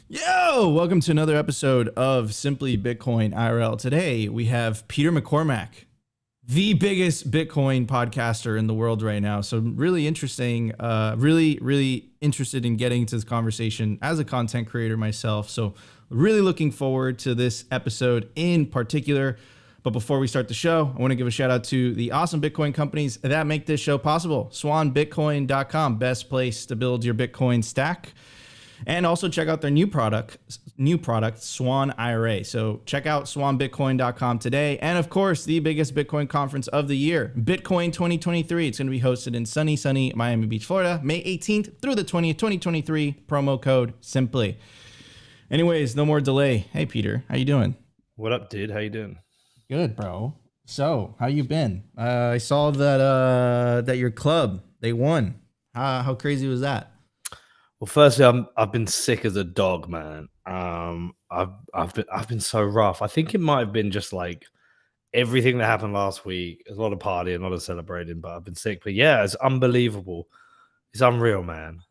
Yo, welcome to another episode of Simply Bitcoin IRL. Today we have Peter McCormack, the biggest Bitcoin podcaster in the world right now. So really interesting, really interested in getting to this conversation as a content creator myself. So really looking forward to this episode in particular. But before we start the show, I want to give a shout out to the awesome Bitcoin companies that make this show possible. SwanBitcoin.com, best place to build your Bitcoin stack. And also check out their new product, Swan IRA. So check out swanbitcoin.com today. And of course, the biggest Bitcoin conference of the year, Bitcoin 2023. It's going to be hosted in sunny Miami Beach, Florida, May 18th through the 20th, 2023. Promo code SIMPLY. Anyways, no more delay. Hey, Peter, how you doing? What up, dude? How you doing? Good, bro. So, how you been? I saw that your club, they won. How crazy was that? Well, firstly, I've been sick as a dog, man. I've been so rough. I think it might have been just like everything that happened last week. There's a lot of partying, a lot of celebrating, but I've been sick. But yeah, it's unbelievable. It's unreal, man.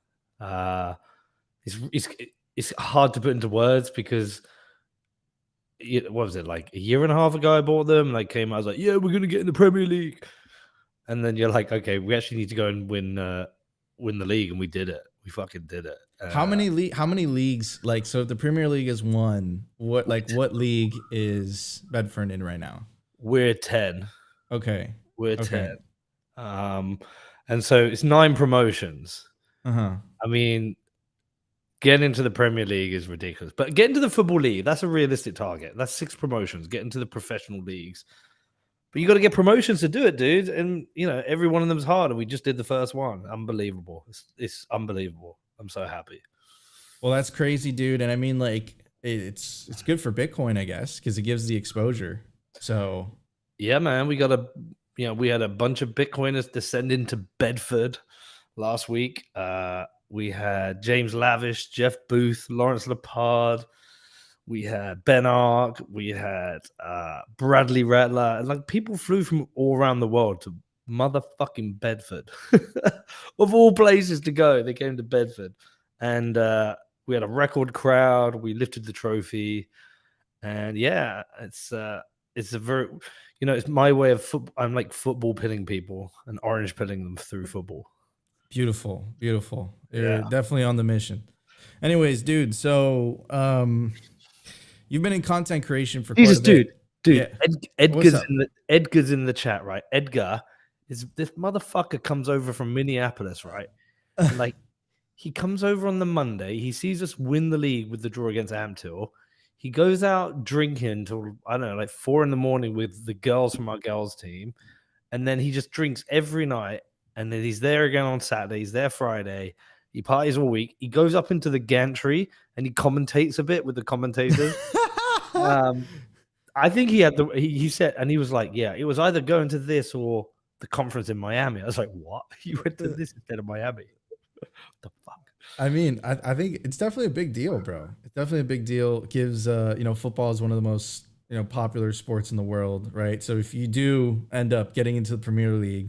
It's hard to put into words because what was it, like a year and a half ago I bought them, and I came out, I was like, yeah, we're gonna get in the Premier League. And then you're like, okay, we actually need to go and win the league, and we did it. We fucking did it. How many leagues? Like, so if the Premier League is one, what league is Bedford in right now? We're 10. Okay. We're 10. And so it's 9 promotions. Uh-huh. I mean, getting into the Premier League is ridiculous. But getting to the Football League, that's a realistic target. That's 6 promotions, getting to the professional leagues. But you got to get promotions to do it, dude. And, you know, every one of them is hard. And we just did the first one. Unbelievable. It's unbelievable. I'm so happy. Well, that's crazy, dude. And I mean, like, it's good for Bitcoin, I guess, because it gives the exposure. So, yeah, man, we had a bunch of Bitcoiners descend into Bedford last week. We had James Lavish, Jeff Booth, Lawrence Lepard. We had Ben Ark, we had Bradley Rattler, and like people flew from all around the world to motherfucking Bedford. Of all places to go, they came to Bedford. And we had a record crowd, we lifted the trophy. And yeah, it's a very, it's my way of football. I'm like football pilling people and orange pilling them through football. Beautiful. You're definitely on the mission. Anyways, dude, so you've been in content creation for quite a bit. Dude. Yeah. Edgar's in the chat, right? Edgar is this motherfucker comes over from Minneapolis, right? And like he comes over on the Monday. He sees us win the league with the draw against Amtil. He goes out drinking till I don't know, like 4 a.m. with the girls from our girls team, and then he just drinks every night. And then he's there again on Saturday. He's there Friday. He parties all week. He goes up into the gantry and he commentates a bit with the commentators. I think he said, and he was like, yeah, it was either going to this or the conference in Miami. I was like, what? You went to this instead of Miami? What the fuck? I mean, I think it's definitely a big deal, bro. It's definitely a big deal. It gives, football is one of the most, popular sports in the world, right? So if you do end up getting into the Premier League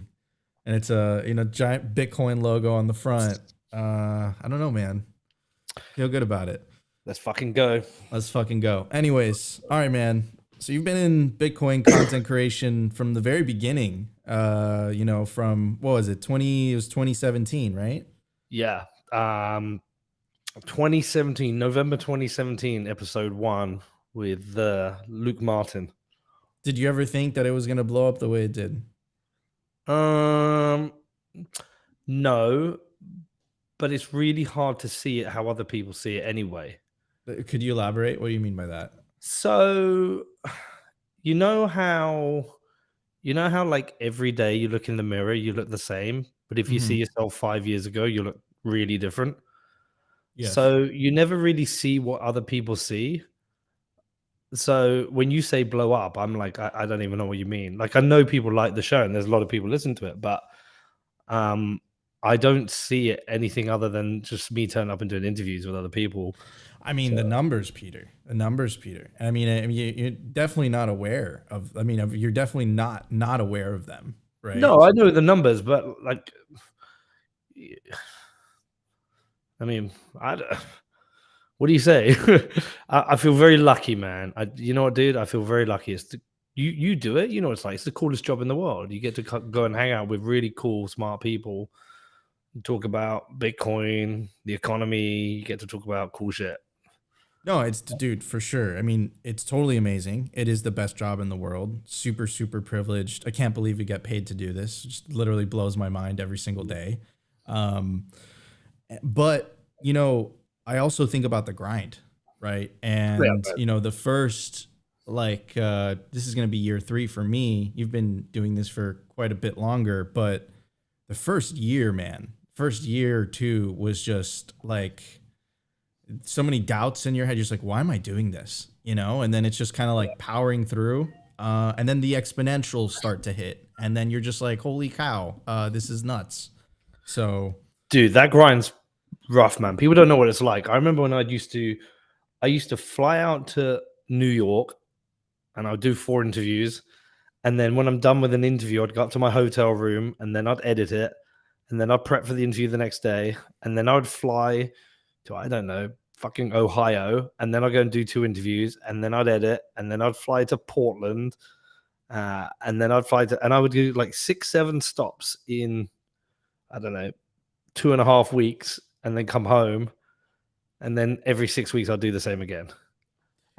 and it's a, giant Bitcoin logo on the front, I don't know, man. Feel good about it. Let's fucking go. Anyways, all right, man. So you've been in Bitcoin content creation from the very beginning. From what was it? It was 2017, right? Yeah. 2017, November 2017, episode 1 with Luke Martin. Did you ever think that it was gonna blow up the way it did? No, but it's really hard to see it how other people see it anyway. Could you elaborate? What do you mean by that? So, you know how like every day you look in the mirror, you look the same, but if you see yourself 5 years ago, you look really different. Yes. So you never really see what other people see. So when you say blow up, I'm like, I don't even know what you mean. Like, I know people like the show and there's a lot of people listen to it, but I don't see it anything other than just me turning up and doing interviews with other people. I mean, the numbers, Peter. I mean, you're definitely not aware of. I mean, you're definitely not aware of them, right? No, I know the numbers, but like, I mean, What do you say? I feel very lucky, man. You know what, dude? I feel very lucky. You do it. You know what it's like. It's the coolest job in the world. You get to go and hang out with really cool, smart people, talk about Bitcoin, the economy. You get to talk about cool shit. No, it's dude, for sure. I mean, it's totally amazing. It is the best job in the world. Super, super privileged. I can't believe we get paid to do this. It just literally blows my mind every single day. Um, but I also think about the grind, right? Yeah, And the first this is going to be year 3 for me. You've been doing this for quite a bit longer, but the first year, man, first year or two was just like so many doubts in your head. You're just like, why am I doing this? And then it's just kind of like powering through. And then the exponentials start to hit. And then you're just like, holy cow, this is nuts. So, dude, that grind's rough, man. People don't know what it's like. I remember when I used to fly out to New York and I'd do 4 interviews. And then when I'm done with an interview, I'd go up to my hotel room and then I'd edit it. And then I'd prep for the interview the next day. And then I would fly to, I don't know, fucking Ohio. And then I'd go and do 2 interviews. And then I'd edit. And then I'd fly to Portland. And then and I would do like 6, 7 stops in, I don't know, 2.5 weeks. And then come home. And then every 6 weeks, I'd do the same again.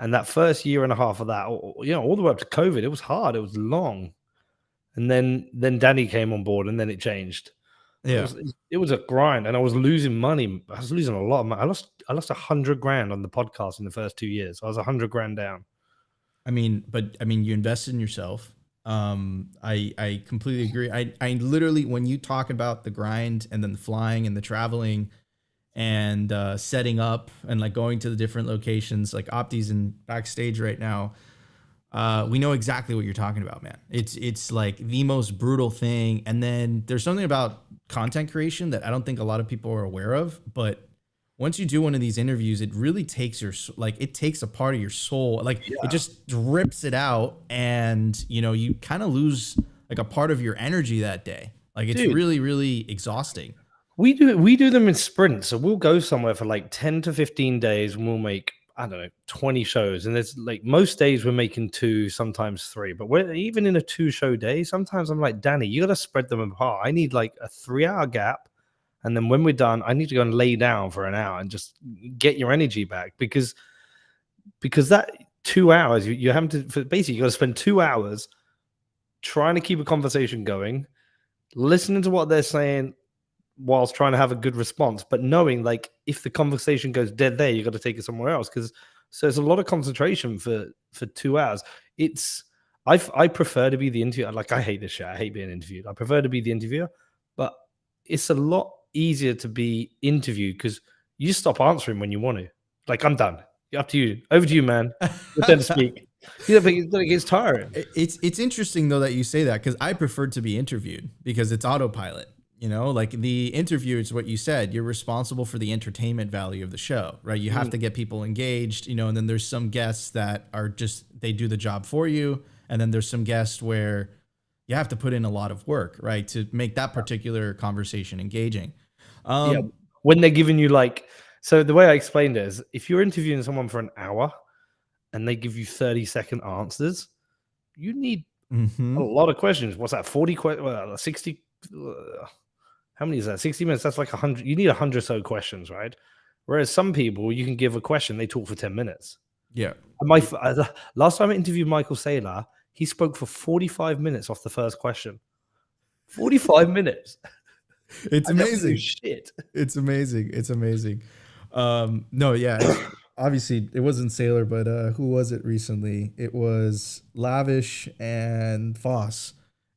And that first year and a half of that, all the way up to COVID, it was hard. It was long. And then Danny came on board, and then it changed. But yeah. it was a grind, and I was losing money. I was losing a lot of money. I lost $100,000 on the podcast in the first 2 years. I was $100,000 down. I mean, you invested in yourself. I completely agree. I literally, when you talk about the grind and then the flying and the traveling and setting up and like going to the different locations, like Opti's in backstage right now. We know exactly what you're talking about, man. It's like the most brutal thing. And then there's something about content creation that I don't think a lot of people are aware of. But once you do one of these interviews, it really takes it takes a part of your soul. Like it just rips it out, and you kind of lose like a part of your energy that day. Like it's really, really exhausting. We do them in sprints. So we'll go somewhere for like 10 to 15 days and we'll make, I don't know, 20 shows. And there's like most days we're making 2, sometimes 3. But we're even in a 2-show day, sometimes I'm like, Danny, you got to spread them apart. I need like a 3-hour gap. And then when we're done, I need to go and lay down for an hour and just get your energy back. Because that 2 hours, you have to, basically, you got to spend 2 hours trying to keep a conversation going, listening to what they're saying, whilst trying to have a good response, but knowing like if the conversation goes dead there, you got to take it somewhere else. So it's a lot of concentration for 2 hours. I prefer to be the interviewer. Like I hate this shit. I hate being interviewed. I prefer to be the interviewer, but it's a lot easier to be interviewed because you stop answering when you want to. Like I'm done. Up to you. Over to you, man. Your turn to speak. Yeah, but it's tiring. It's interesting though that you say that, because I prefer to be interviewed because it's autopilot. Like the interview is what you said. You're responsible for the entertainment value of the show, right? You have to get people engaged, and then there's some guests that are they do the job for you. And then there's some guests where you have to put in a lot of work, right, to make that particular conversation engaging. When they're giving you so the way I explained it is if you're interviewing someone for an hour and they give you 30-second answers, you need a lot of questions. What's that? 40 questions, 60. How many is that? 60 minutes. That's like 100. You need 100 so questions, right? Whereas some people, you can give a question, they talk for 10 minutes. Yeah. Last time I interviewed Michael Saylor, he spoke for 45 minutes off the first question. 45 minutes. It's amazing. Shit. It's amazing. It's amazing. No, yeah. Obviously, it wasn't Sailor, but who was it recently? It was Lavish and Foss.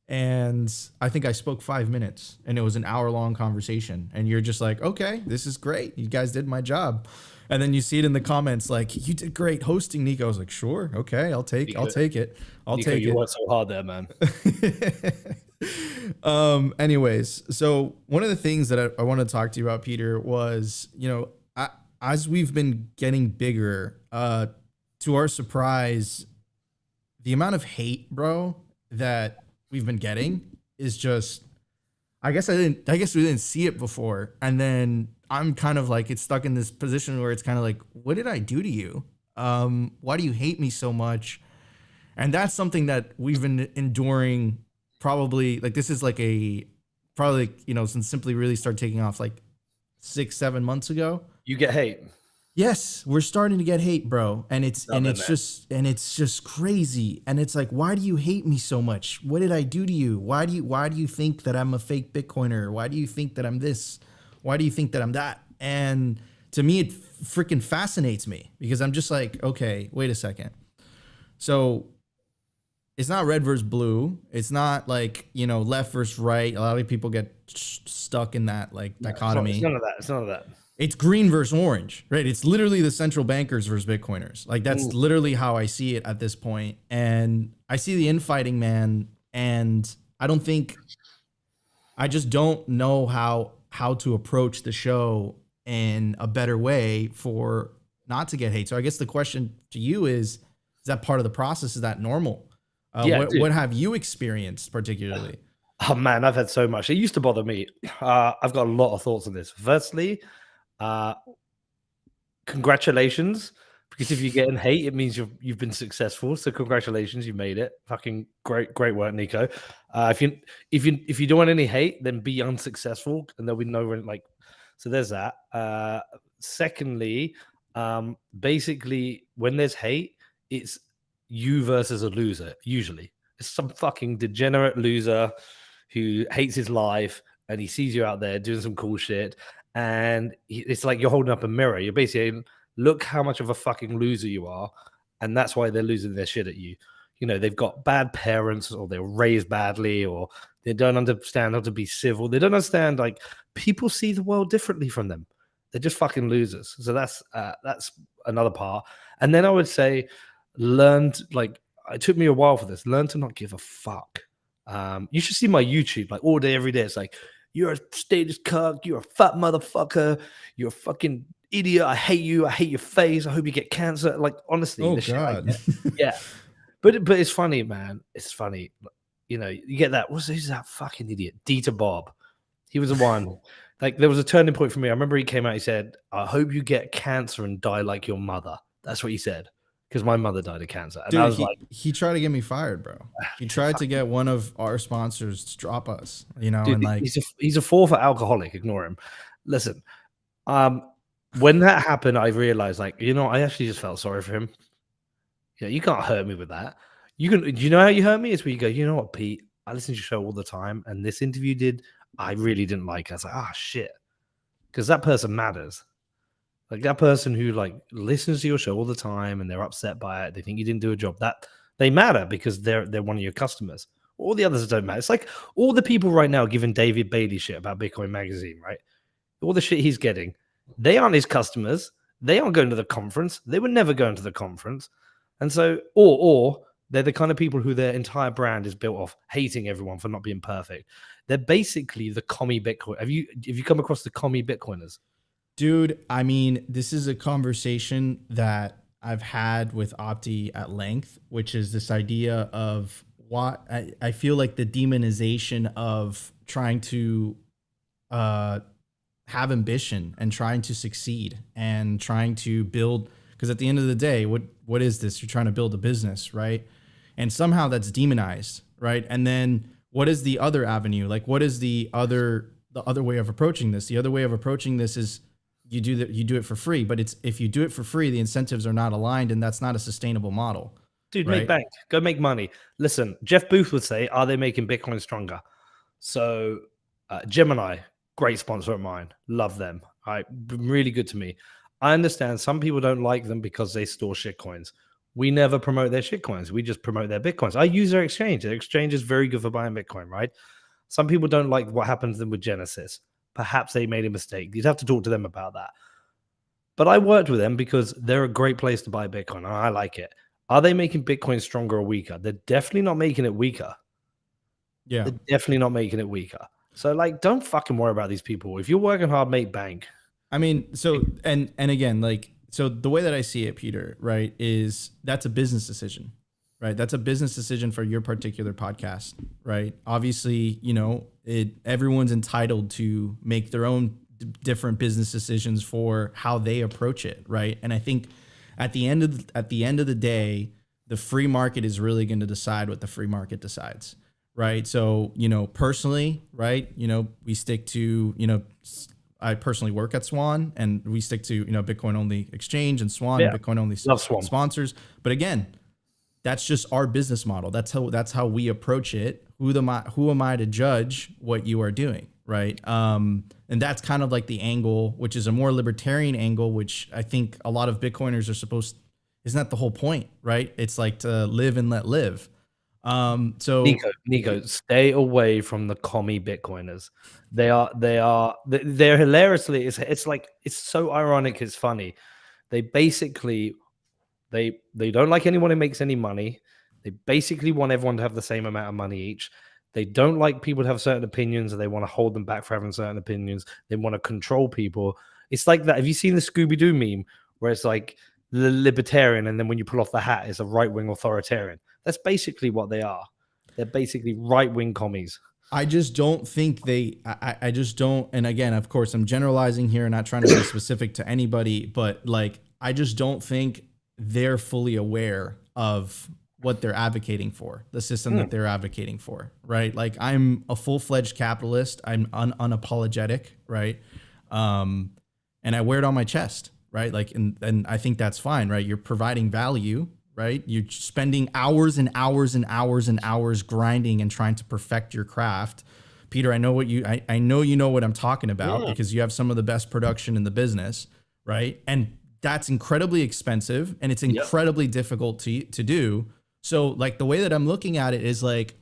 And I think I spoke 5 minutes, and it was an hour-long conversation. And you're just like, okay, this is great. You guys did my job. And then you see it in the comments, like, you did great hosting, Nico. I was like, sure, okay, I'll take it. I'll Nico, take it. You worked so hard there, man. Anyways, so one of the things that I want to talk to you about, Peter, was, as we've been getting bigger, to our surprise, the amount of hate, bro, that we've been getting is just I guess we didn't see it before. And then I'm kind of like, it's stuck in this position where it's kind of like, what did I do to you? Why do you hate me so much? And that's something that we've been enduring probably, like, this is like probably, since Simply really started taking off like 6-7 months ago. You get hate. Yes, we're starting to get hate, bro. And it's Love it, it's just crazy. And it's like, why do you hate me so much? What did I do to you? Why do you think that I'm a fake Bitcoiner? Why do you think that I'm this? Why do you think that I'm that? And to me, it freaking fascinates me because I'm just like, okay, wait a second. So it's not red versus blue. It's not like, left versus right. A lot of people get stuck in that like dichotomy. It's none of that. It's none of that. It's green versus orange, right? It's literally the central bankers versus Bitcoiners. Like that's literally how I see it at this point. And I see the infighting, man. And I just don't know how to approach the show in a better way for not to get hate. So I guess the question to you is that part of the process? Is that normal? What have you experienced particularly? Oh man, I've had so much. It used to bother me. I've got a lot of thoughts on this. Firstly, congratulations, because if you're getting hate, it means you've been successful. So congratulations, you made it. Fucking great work, Nico. If you don't want any hate, then be unsuccessful, and there'll be no like. So there's that. Secondly, basically, when there's hate, it's you versus a loser. Usually, it's some fucking degenerate loser who hates his life, and he sees you out there doing some cool shit. And it's like you're holding up a mirror. You're basically saying, look how much of a fucking loser you are. And that's why they're losing their shit at you. They've got bad parents, or they're raised badly, or they don't understand how to be civil. They don't understand, like, people see the world differently from them. They're just fucking losers. So that's another part. And then I would say, it took me a while for this. Learn to not give a fuck. You should see my YouTube, like all day, every day. It's like, you're a status cuck. You're a fat motherfucker. You're a fucking idiot. I hate you. I hate your face. I hope you get cancer. Like, honestly, oh god, yeah. But it's funny, man. It's funny. You get that. Who's that fucking idiot? Dieter Bob. He was the one. Like, there was a turning point for me. I remember he came out. He said, "I hope you get cancer and die like your mother." That's what he said. Because my mother died of cancer. And dude, I was he tried to get me fired, bro. He tried to get one of our sponsors to drop us, dude, and like, he's a forfeit alcoholic. Ignore him. Listen, when that happened, I realized, like, I actually just felt sorry for him. Yeah, you can't hurt me with that. Do you know how you hurt me? It's where you go, you know what, Pete? I listen to your show all the time, and this interview I really didn't like it. I was like, shit. Because that person matters. Like, that person who, like, listens to your show all the time and they're upset by it, they think you didn't do a job, that they matter because they're one of your customers. All the others don't matter. It's like all the people right now giving David Bailey shit about Bitcoin Magazine, right? All the shit he's getting, they aren't his customers. They aren't going to the conference. They were never going to the conference. And so, or they're the kind of people who their entire brand is built off hating everyone for not being perfect. They're basically the commie Bitcoin. Have you come across the commie Bitcoiners? Dude, I mean, this is a conversation that I've had with Opti at length, which is this idea of what I feel like the demonization of trying to have ambition and trying to succeed and trying to build. Because at the end of the day, what is this? You're trying to build a business, right? And somehow that's demonized, right? And then what is the other avenue? Like, what is the other way of approaching this? The other way of approaching this is you do it for free. But if you do it for free, the incentives are not aligned, and that's not a sustainable model. Dude, right? Make bank. Go make money. Listen, Jeff Booth would say, are they making Bitcoin stronger? So Gemini, great sponsor of mine. Love them. All right, really good to me. I understand some people don't like them because they store shitcoins. We never promote their shitcoins. We just promote their Bitcoins. I use their exchange. Their exchange is very good for buying Bitcoin, right? Some people don't like what happens to them with Genesis. Perhaps they made a mistake. You'd have to talk to them about that. But I worked with them because they're a great place to buy Bitcoin, and I like it. Are they making Bitcoin stronger or weaker? They're definitely not making it weaker. Yeah. They're definitely not making it weaker. So, like, don't fucking worry about these people. If you're working hard, make bank. I mean, so, and again, like, so the way that I see it, Peter, right, is that's a business decision, right? That's a business decision for your particular podcast, right? Obviously, everyone's entitled to make their own different business decisions for how they approach it, right? And I think at the end of the day, the free market is really going to decide what the free market decides, right? So, personally, right, we stick to, I personally work at Swan, and we stick to, Bitcoin only exchange, and Swan, Yeah, Bitcoin only love Swan. sponsors. But again, that's just our business model. That's how we approach it. Who am I to judge what you are doing, right? And that's kind of like the angle, which is a more libertarian angle, which I think a lot of Bitcoiners are supposed. Isn't that the whole point, right? It's like to live and let live. So Nico, stay away from the commie Bitcoiners. They're hilariously. It's so ironic. It's funny. They basically they don't like anyone who makes any money. They basically want everyone to have the same amount of money each. They don't like people to have certain opinions, and they want to hold them back for having certain opinions. They want to control people. It's like that. Have you seen the Scooby-Doo meme where it's like the libertarian, and then when you pull off the hat, it's a right-wing authoritarian? That's basically what they are. They're basically right-wing commies. I just don't think I just don't. And again, of course, I'm generalizing here and not trying to be specific to anybody, but like, I just don't think they're fully aware of what they're advocating for, the system that they're advocating for, right? Like, I'm a full-fledged capitalist. I'm unapologetic, right? And I wear it on my chest, right? Like, and I think that's fine, right? You're providing value, right? You're spending hours and hours and hours and hours grinding and trying to perfect your craft. Peter, I know you know what I'm talking about, because you have some of the best production in the business, right? And that's incredibly expensive, and it's incredibly difficult to do. So like, the way that I'm looking at it is like,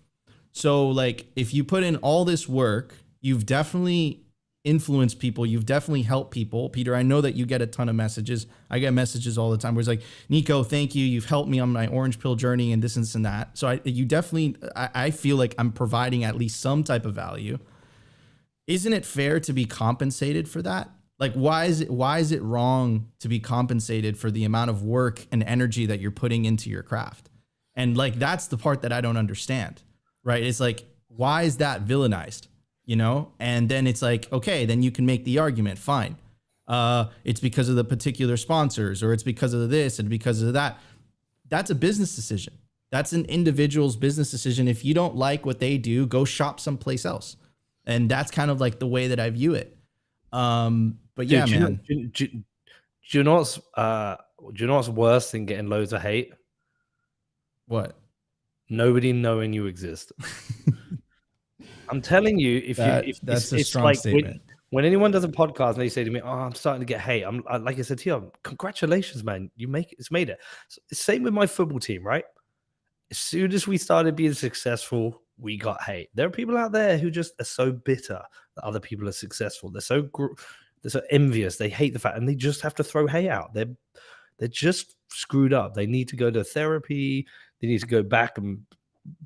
if you put in all this work, you've definitely influenced people. You've definitely helped people. Peter, I know that you get a ton of messages. I get messages all the time where it's like, Nico, thank you. You've helped me on my orange pill journey and this and that. So I feel like I'm providing at least some type of value. Isn't it fair to be compensated for that? Like, why is it wrong to be compensated for the amount of work and energy that you're putting into your craft? And like, that's the part that I don't understand, right? It's like, why is that villainized? And then it's like, okay, then you can make the argument, fine. It's because of the particular sponsors, or it's because of this and because of that. That's a business decision. That's an individual's business decision. If you don't like what they do, go shop someplace else. And that's kind of like the way that I view it. But yeah, man. Do you know what's worse than getting loads of hate? What? Nobody knowing you exist. I'm telling you, that's a strong statement. When anyone does a podcast and they say to me, "Oh, I'm starting to get hate," I'm like I said to you, "Congratulations, man! It's made it." So, same with my football team, right? As soon as we started being successful, we got hate. There are people out there who just are so bitter that other people are successful. They're so envious. They hate the fact, and they just have to throw hate out. They're just screwed up. They need to go to therapy. They need to go back and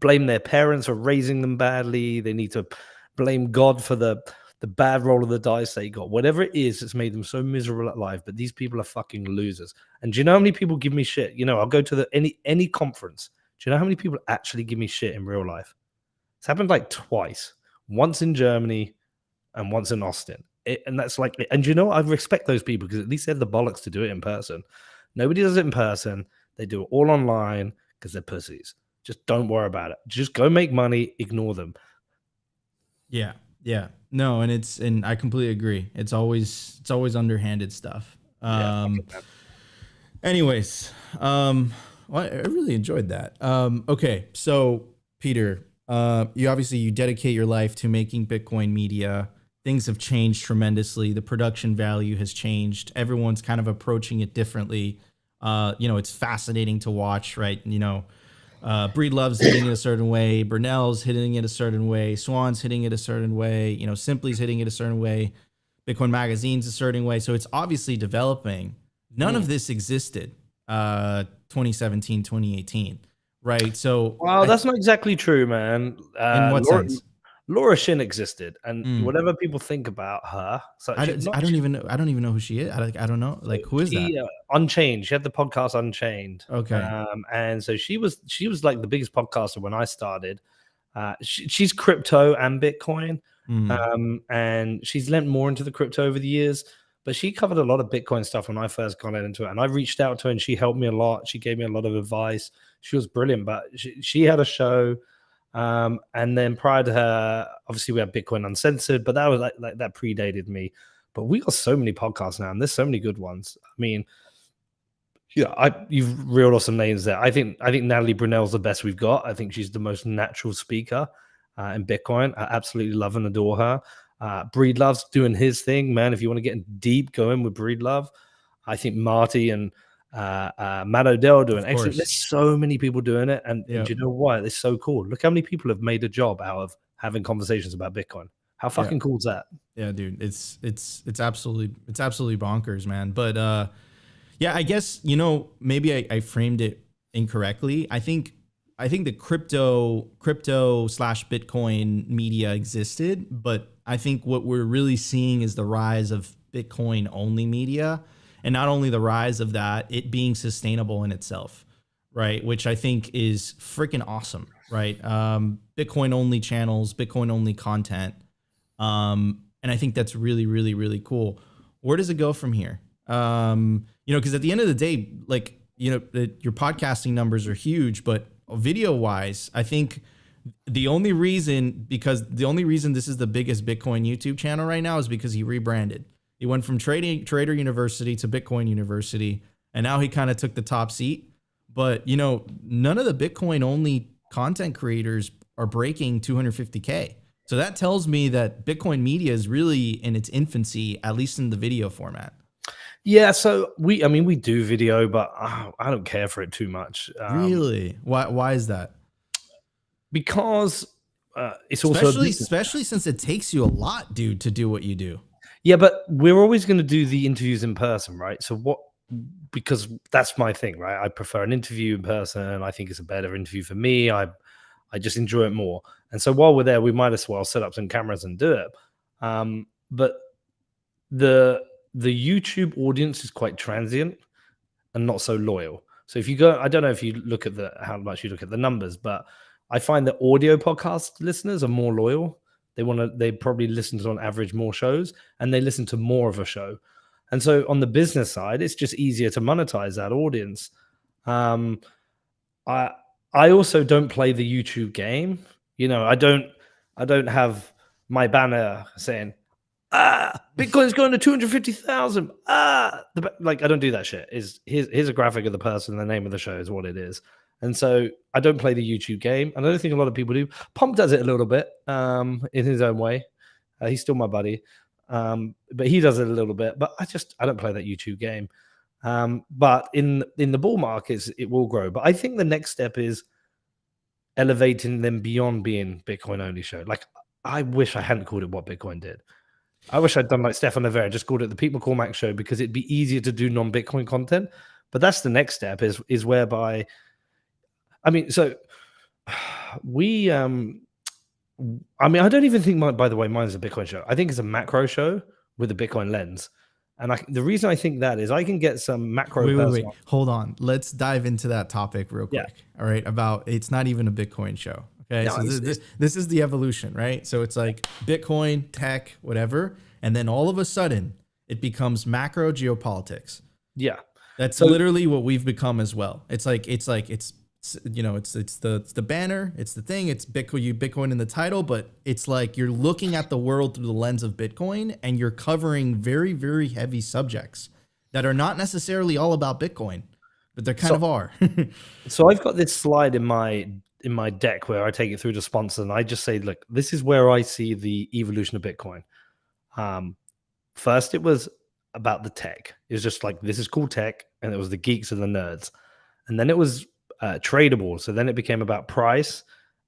blame their parents for raising them badly. They need to blame God for the bad roll of the dice they got. Whatever it is that's made them so miserable at life. But these people are fucking losers. And do you know how many people give me shit? I'll go to any conference. Do you know how many people actually give me shit in real life? It's happened like twice. Once in Germany and once in Austin. And that's like, and I respect those people because at least they have the bollocks to do it in person. Nobody does it in person. They do it all online because they're pussies. Just don't worry about it. Just go make money. Ignore them. Yeah. No, and I completely agree. It's always underhanded stuff. Anyways, well, I really enjoyed that. Okay, so Peter, you dedicate your life to making Bitcoin media. Things have changed tremendously. The production value has changed. Everyone's kind of approaching it differently. It's fascinating to watch, right? Breedlove's hitting it a certain way. Brunel's hitting it a certain way. Swan's hitting it a certain way. Simply's hitting it a certain way. Bitcoin Magazine's a certain way. So it's obviously developing. None of this existed 2017, 2018, right? So that's not exactly true, man. In what sense? Laura Shin existed, and Mm. whatever people think about her, so I, she, don't- not I don't even know. I don't even know who she is. I don't know. so Like, who is that? she Unchained. She had the podcast Unchained, Okay. and so she was like the biggest podcaster when I started. She's crypto and Bitcoin, Mm. and she's lent more into the crypto over the years. But she covered a lot of Bitcoin stuff when I first got into it, and I reached out to her, and she helped me a lot. She gave me a lot of advice. She was brilliant, but she had a show. And then prior to her, obviously we had Bitcoin Uncensored, but that was like that predated me. But we got so many podcasts now, and there's so many good ones. I mean, yeah, you've reeled off some names there. I think Natalie Brunell's the best we've got. I think she's the most natural speaker in Bitcoin. I absolutely love and adore her. Breedlove's doing his thing, man. If you want to get deep going with Breedlove, I think Marty and Matt Odell are doing Of excellent. There's course. so many people doing it, and Yeah. you know what? It's so cool. Look how many people have made a job out of having conversations about Bitcoin. How Yeah. fucking cool is that? Yeah, dude. It's absolutely bonkers, man. But yeah, I guess, maybe I framed it incorrectly. I think the crypto slash Bitcoin media existed, but I think what we're really seeing is the rise of Bitcoin only media, and not only the rise of that, it being sustainable in itself, right? Which I think is freaking awesome, right? Bitcoin only channels, Bitcoin only content, and I think that's really, really, really cool. Where does it go from here? Because at the end of the day, like, your podcasting numbers are huge, but video wise, I think the only reason this is the biggest Bitcoin YouTube channel right now is because he rebranded. He went from Trader University to Bitcoin University, and now he kind of took the top seat. But, none of the Bitcoin only content creators are breaking 250K. So that tells me that Bitcoin media is really in its infancy, at least in the video format. Yeah, so we do video, but I don't care for it too much. Really? Why is that? Because it's also a Especially business. especially since it takes you a lot, dude, to do what you do. Yeah, but we're always going to do the interviews in person, right? So because that's my thing, right? I prefer an interview in person. I think it's a better interview for me. I just enjoy it more. And so while we're there, we might as well set up some cameras and do it. But the YouTube audience is quite transient and not so loyal. So if you go, I don't know if you look at how much you look at the numbers, but I find that audio podcast listeners are more loyal. They probably listen to on average more shows, and they listen to more of a show. And so on the business side, it's just easier to monetize that audience. Um, I I also don't play the YouTube game. I don't have my banner saying Bitcoin's going to 250,000. Like I don't do that shit. Here's a graphic of the person, the name of the show is what it is. And so I don't play the YouTube game. And I don't think a lot of people do. Pomp does it a little bit in his own way. He's still my buddy. But he does it a little bit. But I don't play that YouTube game. But in the bull markets, it will grow. But I think the next step is elevating them beyond being Bitcoin only show. Like I wish I hadn't called it what Bitcoin did. I wish I'd done like Stefan Rivera, just called it the Pete McCormack show because it'd be easier to do non-Bitcoin content. But that's the next step is whereby, I mean, so we, I don't even think by the way, mine's a Bitcoin show. I think it's a macro show with a Bitcoin lens. And the reason I think that is I can get some macro. Wait. Hold on. Let's dive into that topic real quick. Yeah. All right. About it's not even a Bitcoin show. Okay. No, So this is the evolution, right? So it's like Bitcoin, tech, whatever. And then all of a sudden it becomes macro geopolitics. Yeah. That's literally what we've become as well. It's the banner, it's the thing, it's Bitcoin in the title, but it's like you're looking at the world through the lens of Bitcoin and you're covering very, very heavy subjects that are not necessarily all about Bitcoin, but they kind of are. So I've got this slide in my deck where I take it through to sponsor and I just say, look, this is where I see the evolution of Bitcoin. First, it was about the tech. It was just like, this is cool tech. And it was the geeks and the nerds. And then it was tradable. So then it became about price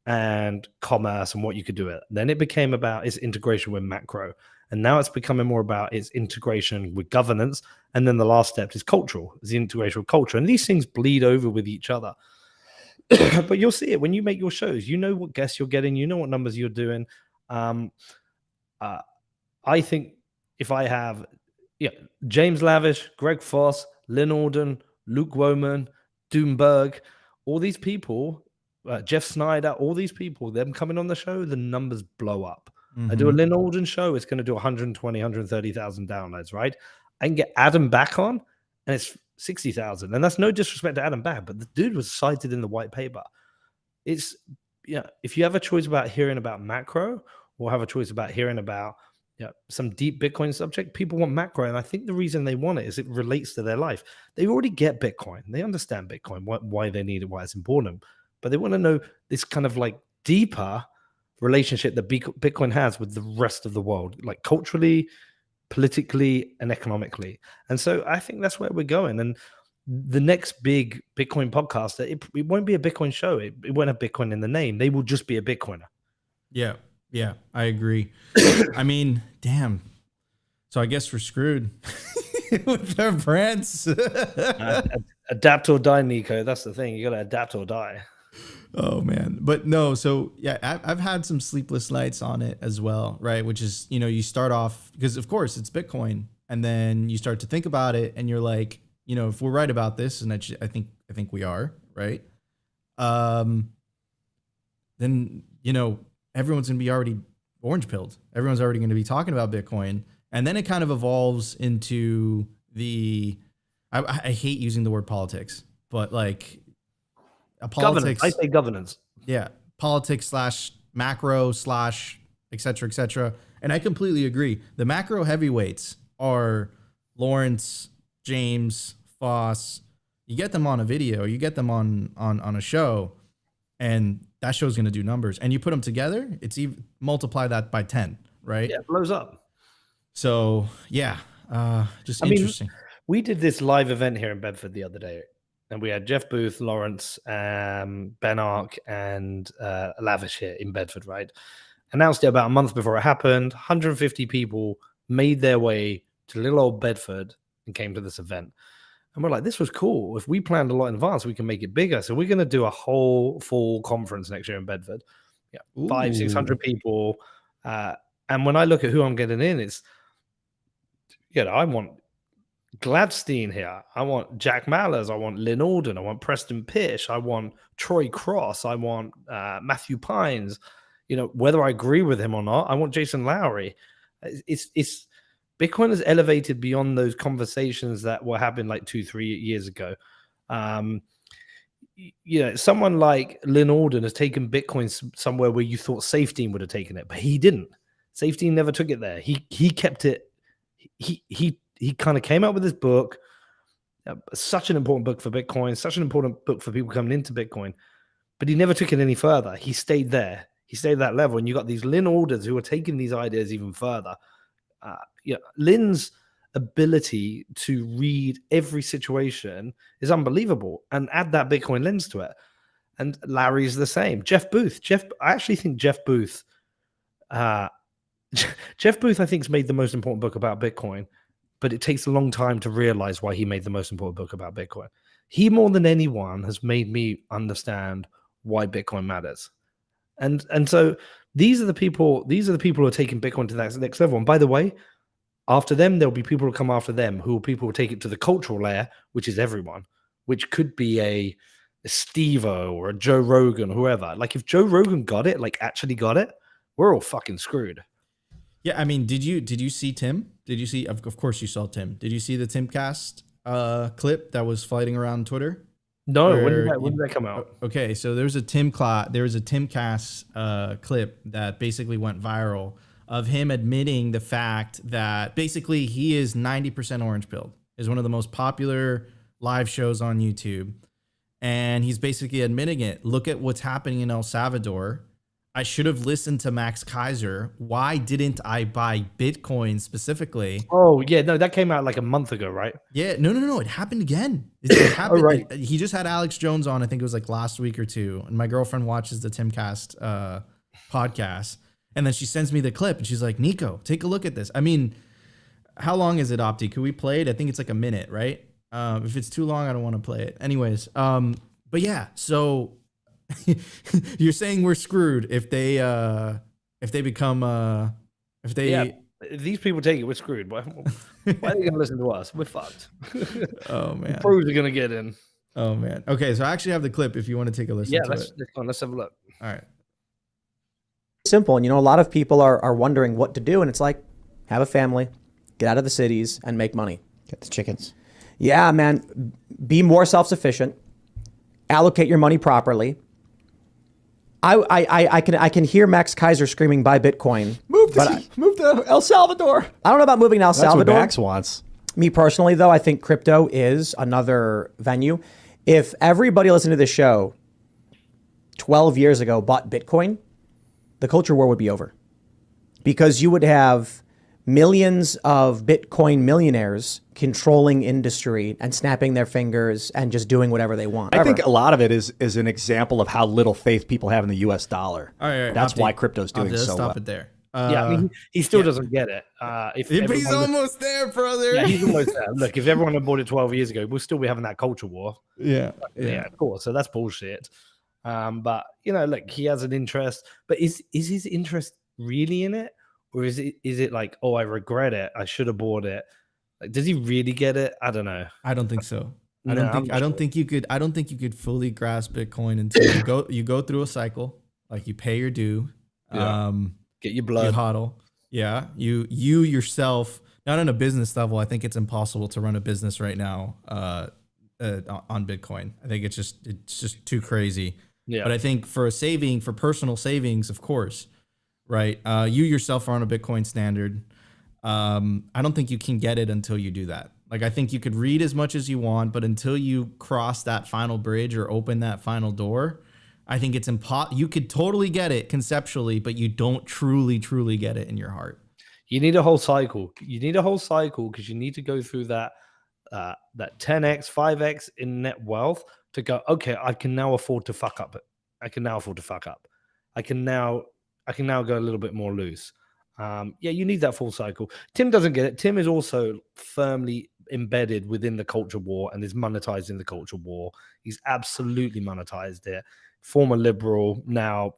and commerce and what you could do it. Then it became about its integration with macro. And now it's becoming more about its integration with governance. And then the last step is cultural, is the integration with culture. And these things bleed over with each other. But you'll see it when you make your shows. You know what guests you're getting. You know what numbers you're doing. Um, uh, I think if I have James Lavish, Greg Foss, Lynn Alden, Luke Woman, Doomberg, all these people, Jeff Snyder, all these people, them coming on the show, the numbers blow up. I do a Mm-hmm. Lynn Alden show, it's going to do 120, 130,000 downloads, right? I can get Adam back on, and it's 60,000. And that's no disrespect to Adam back, but the dude was cited in the white paper. It's, if you have a choice about hearing about macro or have a choice about hearing about some deep Bitcoin subject, people want macro. And I think the reason they want it is it relates to their life. They already get Bitcoin. They understand Bitcoin, why they need it, why it's important. But they want to know this kind of like deeper relationship that Bitcoin has with the rest of the world, like culturally, politically, and economically. And so I think that's where we're going. And the next big Bitcoin podcast, it won't be a Bitcoin show. It won't have Bitcoin in the name. They will just be a Bitcoiner. Yeah, I agree. I mean, damn. So I guess we're screwed with our brands. Adapt or die, Nico. That's the thing. You got to adapt or die. Oh man, but no. So yeah, I've had some sleepless nights on it as well, right? Which is, you start off because of course it's Bitcoin, and then you start to think about it, and you're like, if we're right about this, and I think we are, right? Then everyone's gonna be already orange pilled. Everyone's already going to be talking about Bitcoin, and then it kind of evolves into I hate using the word politics, but like a politics. Governance. I say governance. Yeah, politics / macro / et cetera, et cetera. And I completely agree. The macro heavyweights are Lawrence, James, Foss. You get them on a video, you get them on a show, and that show's going to do numbers. And you put them together, it's even multiply that by 10, right? Yeah, it blows up. So yeah, just interesting. We did this live event here in Bedford the other day, and we had Jeff Booth, Lawrence, Ben Ark, and Lavish here in Bedford, right? Announced it about a month before it happened. 150 people made their way to little old Bedford and came to this event. And we're like, this was cool. If we planned a lot in advance, we can make it bigger. So we're going to do a whole full conference next year in Bedford. Yeah, 500-600 people. And when I look at who I'm getting in, it's, I want Gladstein here. I want Jack Mallers. I want Lynn Alden. I want Preston Pish. I want Troy Cross. I want Matthew Pines. Whether I agree with him or not, I want Jason Lowry. It's Bitcoin has elevated beyond those conversations that were happening like 2-3 years ago. Someone like Lynn Alden has taken Bitcoin somewhere where you thought Safety would have taken it, but he didn't. Safety never took it there. He kept it. He kind of came out with this book, such an important book for Bitcoin, such an important book for people coming into Bitcoin, but he never took it any further. He stayed there. He stayed at that level. And you got these Lynn Aldens who are taking these ideas even further. Lynn's ability to read every situation is unbelievable and add that Bitcoin lens to it. And Larry's the same. Jeff Booth. I actually think Jeff Booth, I think, has made the most important book about Bitcoin, but it takes a long time to realize why he made the most important book about Bitcoin. He, more than anyone, has made me understand why Bitcoin matters. And so these are the people who are taking Bitcoin to that next level. And by the way, after them, there'll be people who come after them who will take it to the cultural layer, which is everyone, which could be a Steve-O or a Joe Rogan, whoever. Like if Joe Rogan got it, like actually got it, we're all fucking screwed. Yeah, I mean, did you see Tim? Did you see? Of course, you saw Tim. Did you see the Timcast clip that was floating around Twitter? No, when did that come out? Okay, so there was a Timcast clip that basically went viral of him admitting the fact that basically he is 90% orange pilled. Is one of the most popular live shows on YouTube, and he's basically admitting it. Look at what's happening in El Salvador. I should have listened to Max Kaiser. Why didn't I buy Bitcoin specifically? Oh, yeah. No, that came out like a month ago, right? Yeah. No. It happened again. It happened. Oh, right. He just had Alex Jones on, I think it was like last week or two. And my girlfriend watches the Timcast podcast. And then she sends me the clip and she's like, Nico, take a look at this. I mean, how long is it, Opti? Could we play it? I think it's like a minute, right? If it's too long, I don't want to play it. Anyways, but yeah, so you're saying we're screwed if they if they become if they if these people take it, we're screwed. Why are they going to listen to us? We're fucked. Oh The man. pros are going to get in. Oh man. Okay, so I actually have the clip if you want to take a listen to it. Let's have a look. All right. Simple. And, you know, a lot of people are wondering what to do. And it's like, have a family, get out of the cities and make money. Get the chickens. Yeah, man. Be more self-sufficient. Allocate your money properly. I can hear Max Kaiser screaming, buy Bitcoin. Move to El Salvador. I don't know about moving to El Salvador. That's what Max wants. Me personally, though, I think crypto is another venue. If everybody listening to this show 12 years ago bought Bitcoin, the culture war would be over. Because you would have millions of Bitcoin millionaires controlling industry and snapping their fingers and just doing whatever they want. I think a lot of it is an example of how little faith people have in the U.S. dollar. All right. That's why crypto's doing so well. Stop it there. I mean, he still doesn't get it. But he's almost there, brother. Yeah, he's almost there. Look, if everyone had bought it 12 years ago, we'll still be having that culture war. Yeah, of course. So that's bullshit. But you know, look, he has an interest. But is his interest really in it, or is it like, oh, I regret it, I should have bought it? Like, does he really get it? I don't know. I don't think so. I don't think you could fully grasp Bitcoin until you go through a cycle, like you pay your due. Yeah. Get your blood. You hodl. Yeah. You yourself, not on a business level. I think it's impossible to run a business right now on Bitcoin. I think it's just too crazy. Yeah. But I think for personal savings, of course, right? You yourself are on a Bitcoin standard. I don't think you can get it until you do that. Like, I think you could read as much as you want, but until you cross that final bridge or open that final door, I think it's you could totally get it conceptually, but you don't truly get it in your heart. You need a whole cycle. Because you need to go through that 10x, 5x in net wealth to go, okay, I can now afford to fuck up. I can now go a little bit more loose. You need that full cycle. Tim doesn't get it. Tim is also firmly embedded within the culture war and is monetizing the culture war. He's absolutely monetized it. Former liberal, now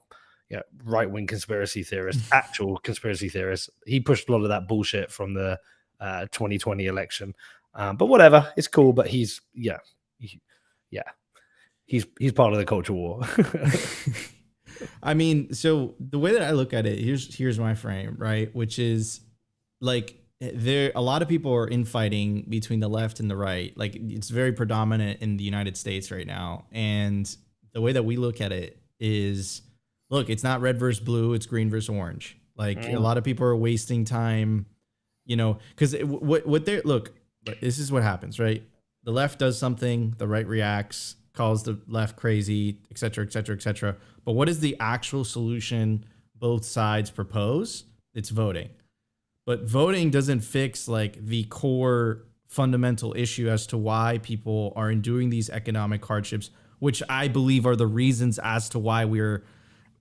right-wing conspiracy theorist, actual conspiracy theorist. He pushed a lot of that bullshit from the 2020 election. But whatever, it's cool. But he's part of the culture war. I mean, so the way that I look at it, here's my frame, right? Which is like a lot of people are infighting between the left and the right. Like, it's very predominant in the United States right now. And the way that we look at it is, look, it's not red versus blue, it's green versus orange. Like, a lot of people are wasting time, because this is what happens, right? The left does something, the right reacts, calls the left crazy, et cetera, et cetera, et cetera. But what is the actual solution both sides propose? It's voting. But voting doesn't fix like the core fundamental issue as to why people are enduring these economic hardships, which I believe are the reasons as to why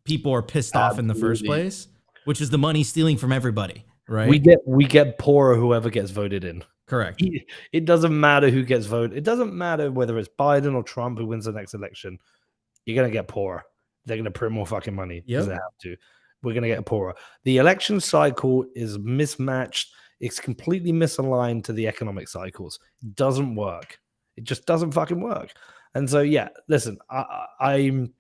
people are pissed off in the first place, which is the money stealing from everybody, right? We get poorer whoever gets voted in. Correct. It doesn't matter who gets voted. It doesn't matter whether it's Biden or Trump who wins the next election. You're going to get poorer. They're going to print more fucking money because they have to. We're going to get poorer. The election cycle is mismatched. It's completely misaligned to the economic cycles. It doesn't work. It just doesn't fucking work. And so, listen, I'm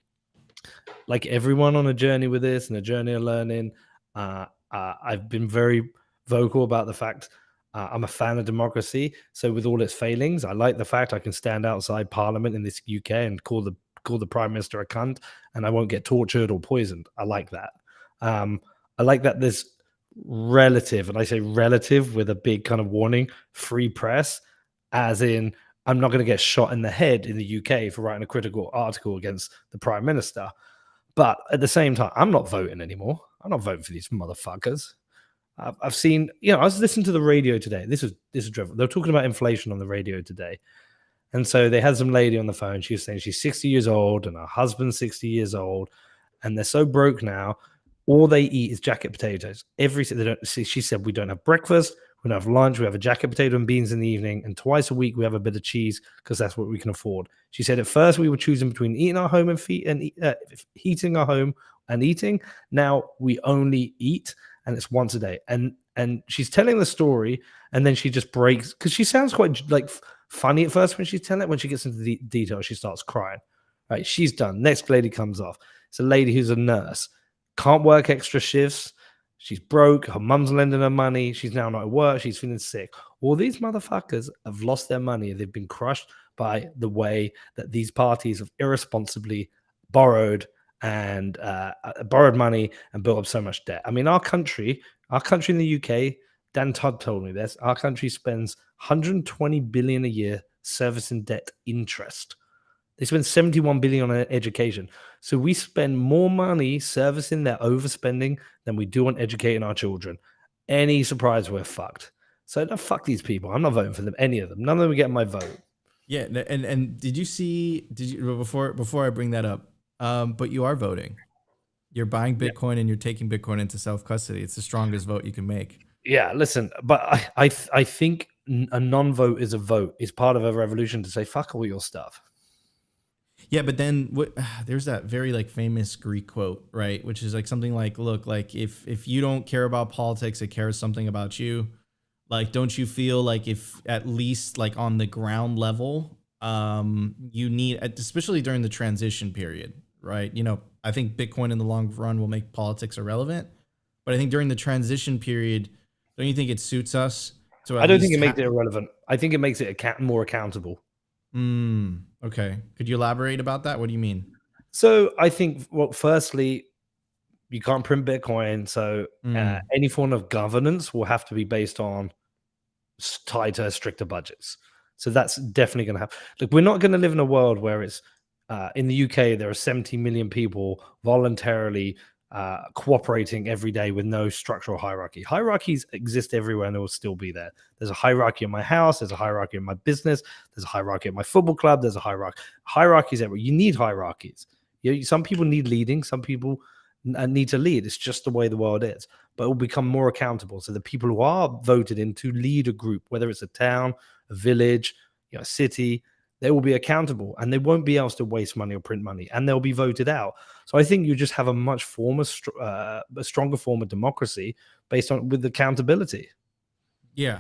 like everyone on a journey with this and a journey of learning. I've been very vocal about the fact I'm a fan of democracy. So with all its failings, I like the fact I can stand outside Parliament in this UK and call the Prime Minister a cunt, and I won't get tortured or poisoned. I like that. I like that there's relative, and I say relative with a big kind of warning, free press, as in I'm not going to get shot in the head in the UK for writing a critical article against the Prime Minister. But at the same time, I'm not voting anymore. I'm not voting for these motherfuckers. I've seen, I was listening to the radio today. This is dreadful. They were talking about inflation on the radio today. And so they had some lady on the phone. She was saying she's 60 years old and her husband's 60 years old. And they're so broke now. All they eat is jacket potatoes. She said, we don't have breakfast. We're going to have lunch. We have a jacket potato and beans in the evening. And twice a week, we have a bit of cheese because that's what we can afford. She said at first we were choosing between eating our home and heating our home and eating. Now we only eat, and it's once a day. And she's telling the story, and then she just breaks because she sounds quite like funny at first when she's telling it. When she gets into the detail, she starts crying. Right, she's done. Next lady comes off. It's a lady who's a nurse, can't work extra shifts. She's broke. Her mum's lending her money. She's now not at work. She's feeling sick. All these motherfuckers have lost their money. They've been crushed by the way that these parties have irresponsibly borrowed money and built up so much debt. I mean, our country in the UK, Dan Todd told me this, our country spends 120 billion a year servicing debt interest. They spend 71 billion on education. So we spend more money servicing their overspending than we do on educating our children. Any surprise, we're fucked. So fuck these people. I'm not voting for them, any of them. None of them are getting my vote. Yeah, and did you before I bring that up? But you are voting. You're buying Bitcoin and you're taking Bitcoin into self-custody. It's the strongest vote you can make. Yeah, listen, but I think a non-vote is a vote. It's part of a revolution to say fuck all your stuff. Yeah, but then there's that very like famous Greek quote, right? Which is like something like, look, like if you don't care about politics, it cares something about you. Like, don't you feel like if at least like on the ground level, you need, especially during the transition period, right? You know, I think Bitcoin in the long run will make politics irrelevant, but I think during the transition period, don't you think it suits us? So I don't think it makes it irrelevant. I think it makes it more accountable. Okay. Could you elaborate about that? What do you mean? So I think, well, firstly, you can't print Bitcoin. So any form of governance will have to be based on tighter, stricter budgets. So that's definitely going to happen. Look, we're not going to live in a world where it's in the UK, there are 70 million people voluntarily cooperating every day with no structural hierarchy. Hierarchies exist everywhere and they will still be there. There's a hierarchy in my house. There's a hierarchy in my business. There's a hierarchy at my football club. There's a hierarchy. Hierarchies everywhere. You need hierarchies. Some people need leading. Some people need to lead. It's just the way the world is. But it will become more accountable. So the people who are voted in to lead a group, whether it's a town, a village, a city, they will be accountable and they won't be able to waste money or print money and they'll be voted out. So I think you just have a stronger form of democracy based on with accountability. Yeah.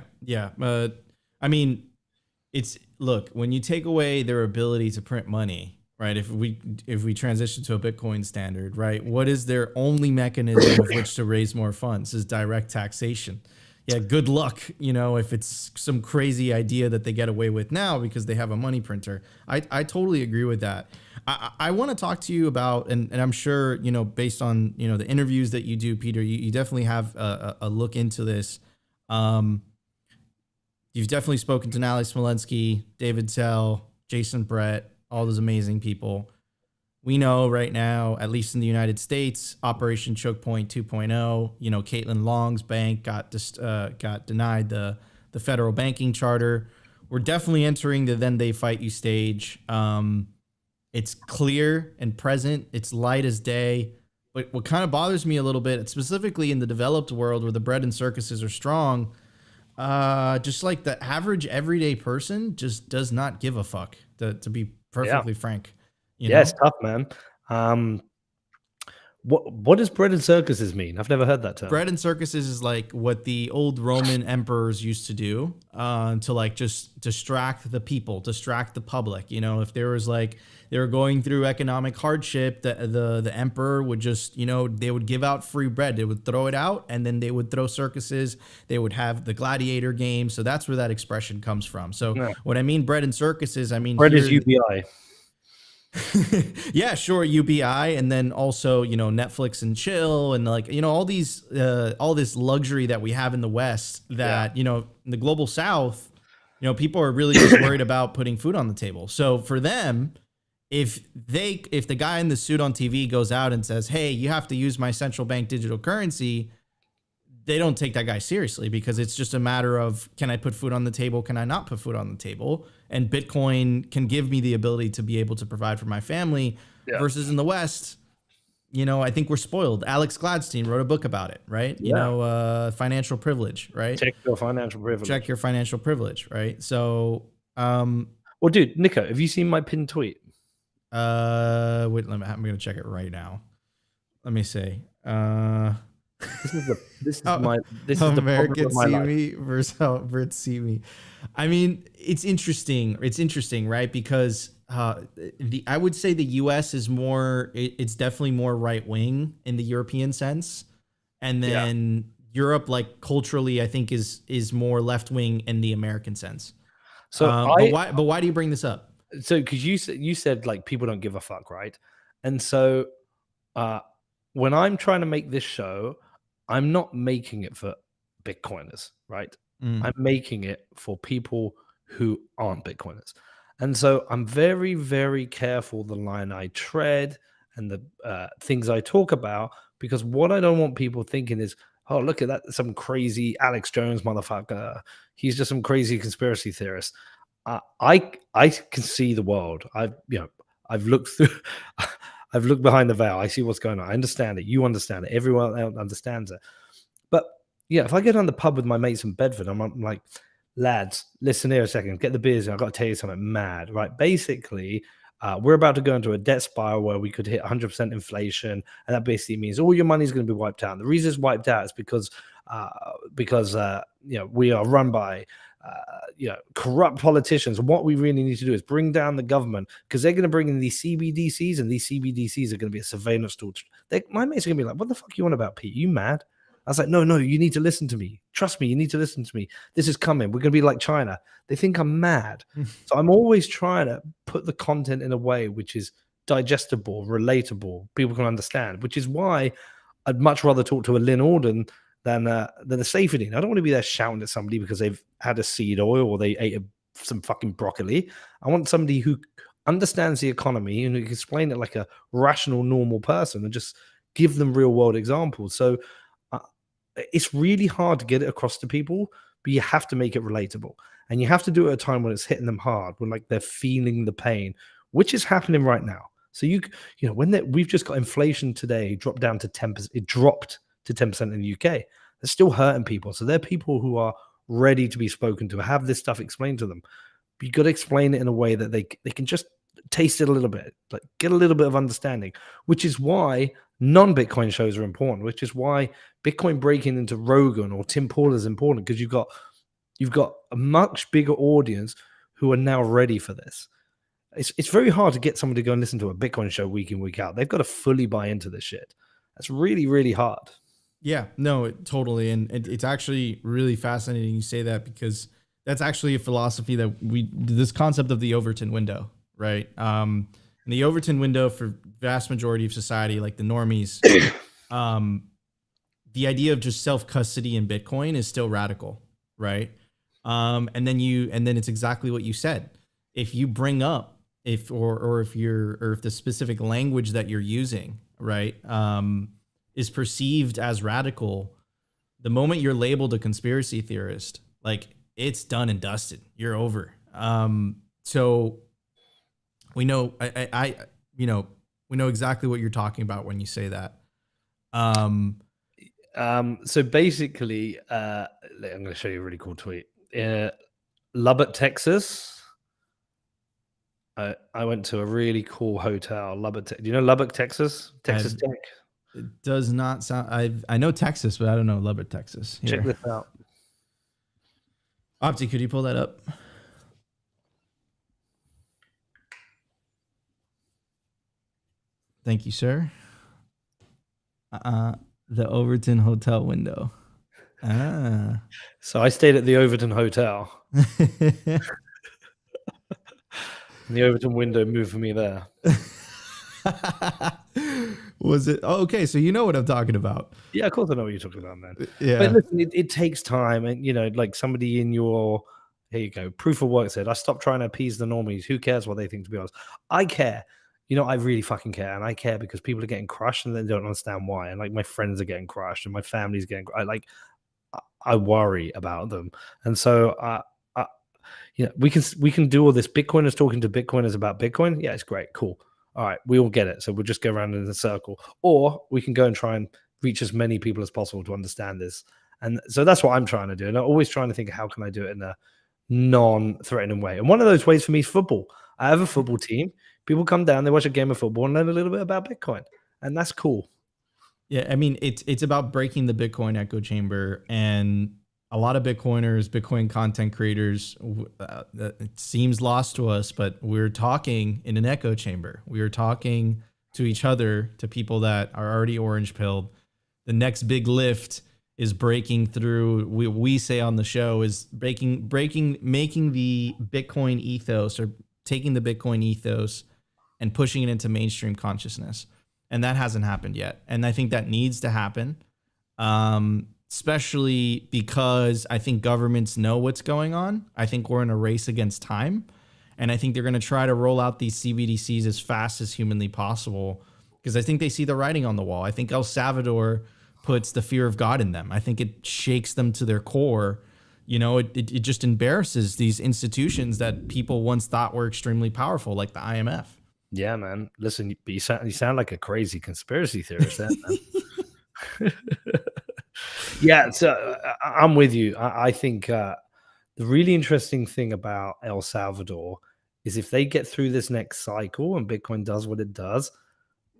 I mean, look, when you take away their ability to print money, right? If we transition to a Bitcoin standard, right? What is their only mechanism of which to raise more funds is direct taxation. Yeah, good luck, if it's some crazy idea that they get away with now because they have a money printer. I totally agree with that. I want to talk to you about, and I'm sure, based on, the interviews that you do, Peter, you definitely have a look into this. You've definitely spoken to Natalie Smolenski, David Tell, Jason Brett, all those amazing people. We know right now, at least in the United States, Operation Choke Point 2.0, Caitlin Long's bank got denied the federal banking charter. We're definitely entering the then they fight you stage. It's clear and present. It's light as day. But what kind of bothers me a little bit, specifically in the developed world where the bread and circuses are strong, just like the average everyday person just does not give a fuck, to be perfectly frank. It's tough, man. What does bread and circuses mean? I've never heard that term. Bread and circuses is like what the old Roman emperors used to do to like just distract the people, distract the public. If there was like they were going through economic hardship, the emperor would just, they would give out free bread. They would throw it out and then they would throw circuses. They would have the gladiator game. So that's where that expression comes from. So When I mean bread and circuses, I mean bread is UBI. Yeah, sure. UBI. And then also, Netflix and chill and like, all this luxury that we have in the West that, in the global South, people are really just worried about putting food on the table. So for them, if the guy in the suit on TV goes out and says, hey, you have to use my central bank digital currency, they don't take that guy seriously because it's just a matter of, can I put food on the table? Can I not put food on the table? And Bitcoin can give me the ability to be able to provide for my family versus in the West, I think we're spoiled. Alex Gladstein wrote a book about it, right? Financial privilege, right? Check your financial privilege. Check your financial privilege, right? So, well, dude, Nico, have you seen my pinned tweet? wait, I'm going to check it right now. Let me see. This is the Americans problem of my see life. me versus how Brits see me. I mean, it's interesting. It's interesting, right? Because I would say the U.S. is more. It's definitely more right wing in the European sense, and then Europe, like culturally, I think is more left wing in the American sense. So, but why do you bring this up? So, because you said like people don't give a fuck, right? And so, when I'm trying to make this show, I'm not making it for Bitcoiners, right? I'm making it for people who aren't Bitcoiners. And so I'm very, very careful the line I tread and the things I talk about, because what I don't want people thinking is, oh, look at that, some crazy Alex Jones motherfucker. He's just some crazy conspiracy theorist. I can see the world. I've looked through. I've looked behind the veil. I see what's going on. I understand it. You understand it. Everyone else understands it. But yeah, if I get on the pub with my mates in Bedford, I'm like, lads, listen here a second. Get the beers in. I've got to tell you something mad, right? Basically, we're about to go into a debt spiral where we could hit 100% inflation, and that basically means all your money's going to be wiped out. And the reason it's wiped out is because we are run by corrupt politicians. And what we really need to do is bring down the government, because they're going to bring in these CBDCs, and these CBDCs are going to be a surveillance tool. My mates are going to be like, what the fuck are you on about, Pete? You mad? I was like, no, you need to listen to me. Trust me, you need to listen to me. This is coming. We're going to be like China. They think I'm mad. So I'm always trying to put the content in a way which is digestible, relatable, people can understand, which is why I'd much rather talk to a Lynn Alden than a Safedine. I don't want to be there shouting at somebody because they've had a seed oil or they ate some fucking broccoli. I want somebody who understands the economy and who can explain it like a rational, normal person and just give them real world examples. So it's really hard to get it across to people, but you have to make it relatable. And you have to do it at a time when it's hitting them hard, when like they're feeling the pain, which is happening right now. So when we've just got inflation today dropped down to 10%, it dropped to 10% in the UK. They're still hurting people. So they're people who are ready to be spoken to, have this stuff explained to them. But you got to explain it in a way that they can just taste it a little bit, like get a little bit of understanding, which is why non-Bitcoin shows are important, which is why Bitcoin breaking into Rogan or Tim Pool is important, because you've got a much bigger audience who are now ready for this. It's very hard to get someone to go and listen to a Bitcoin show week in, week out. They've got to fully buy into this shit. That's really, really hard. Yeah, no, totally. And it's actually really fascinating you say that, because that's actually a philosophy that this concept of the Overton window, right? And the Overton window for vast majority of society, like the normies, the idea of just self-custody in Bitcoin is still radical, right? And then it's exactly what you said. If you bring up, if the specific language that you're using, right, is perceived as radical, the moment you're labeled a conspiracy theorist, like it's done and dusted. You're over. So we know, we know exactly what you're talking about when you say that. So basically, I'm going to show you a really cool tweet. Lubbock, Texas. I went to a really cool hotel, Lubbock. Do you know Lubbock, Texas? Texas Tech. It does not sound. I know Texas, but I don't know Lubbock, Texas. Here. Check this out. Opti, could you pull that up? Thank you, sir. The Overton Hotel window. So I stayed at the Overton Hotel. The Overton window moved for me there. Was it? Oh, okay, so you know what I'm talking about. Yeah, of course I know what you're talking about, man. Yeah. But listen, it takes time. And, like somebody in your, here you go, proof of work said, I stopped trying to appease the normies. Who cares what they think, to be honest? I care. I really fucking care. And I care because people are getting crushed and they don't understand why. And like my friends are getting crushed and my family's getting, I worry about them. And so, we can do all this. Bitcoiners talking to Bitcoiners about Bitcoin. Yeah, it's great. Cool. all right, we all get it. So we'll just go around in a circle. Or we can go and try and reach as many people as possible to understand this. And so that's what I'm trying to do. And I'm always trying to think, how can I do it in a non-threatening way? And one of those ways for me is football. I have a football team. People come down, they watch a game of football and learn a little bit about Bitcoin. And that's cool. Yeah, I mean, it's about breaking the Bitcoin echo chamber, and a lot of Bitcoiners, Bitcoin content creators, it seems lost to us, but we're talking in an echo chamber. We are talking to each other, to people that are already orange pilled. The next big lift is breaking through. We say on the show is making the Bitcoin ethos, or taking the Bitcoin ethos and pushing it into mainstream consciousness. And that hasn't happened yet. And I think that needs to happen, especially because I think governments know what's going on. I think we're in a race against time. And I think they're going to try to roll out these CBDCs as fast as humanly possible, because I think they see the writing on the wall. I think El Salvador puts the fear of God in them. I think it shakes them to their core. You know, it just embarrasses these institutions that people once thought were extremely powerful, like the IMF. Yeah, man. Listen, you sound like a crazy conspiracy theorist there, man. Yeah, so I'm with you. I think the really interesting thing about El Salvador is if they get through this next cycle and Bitcoin does what it does,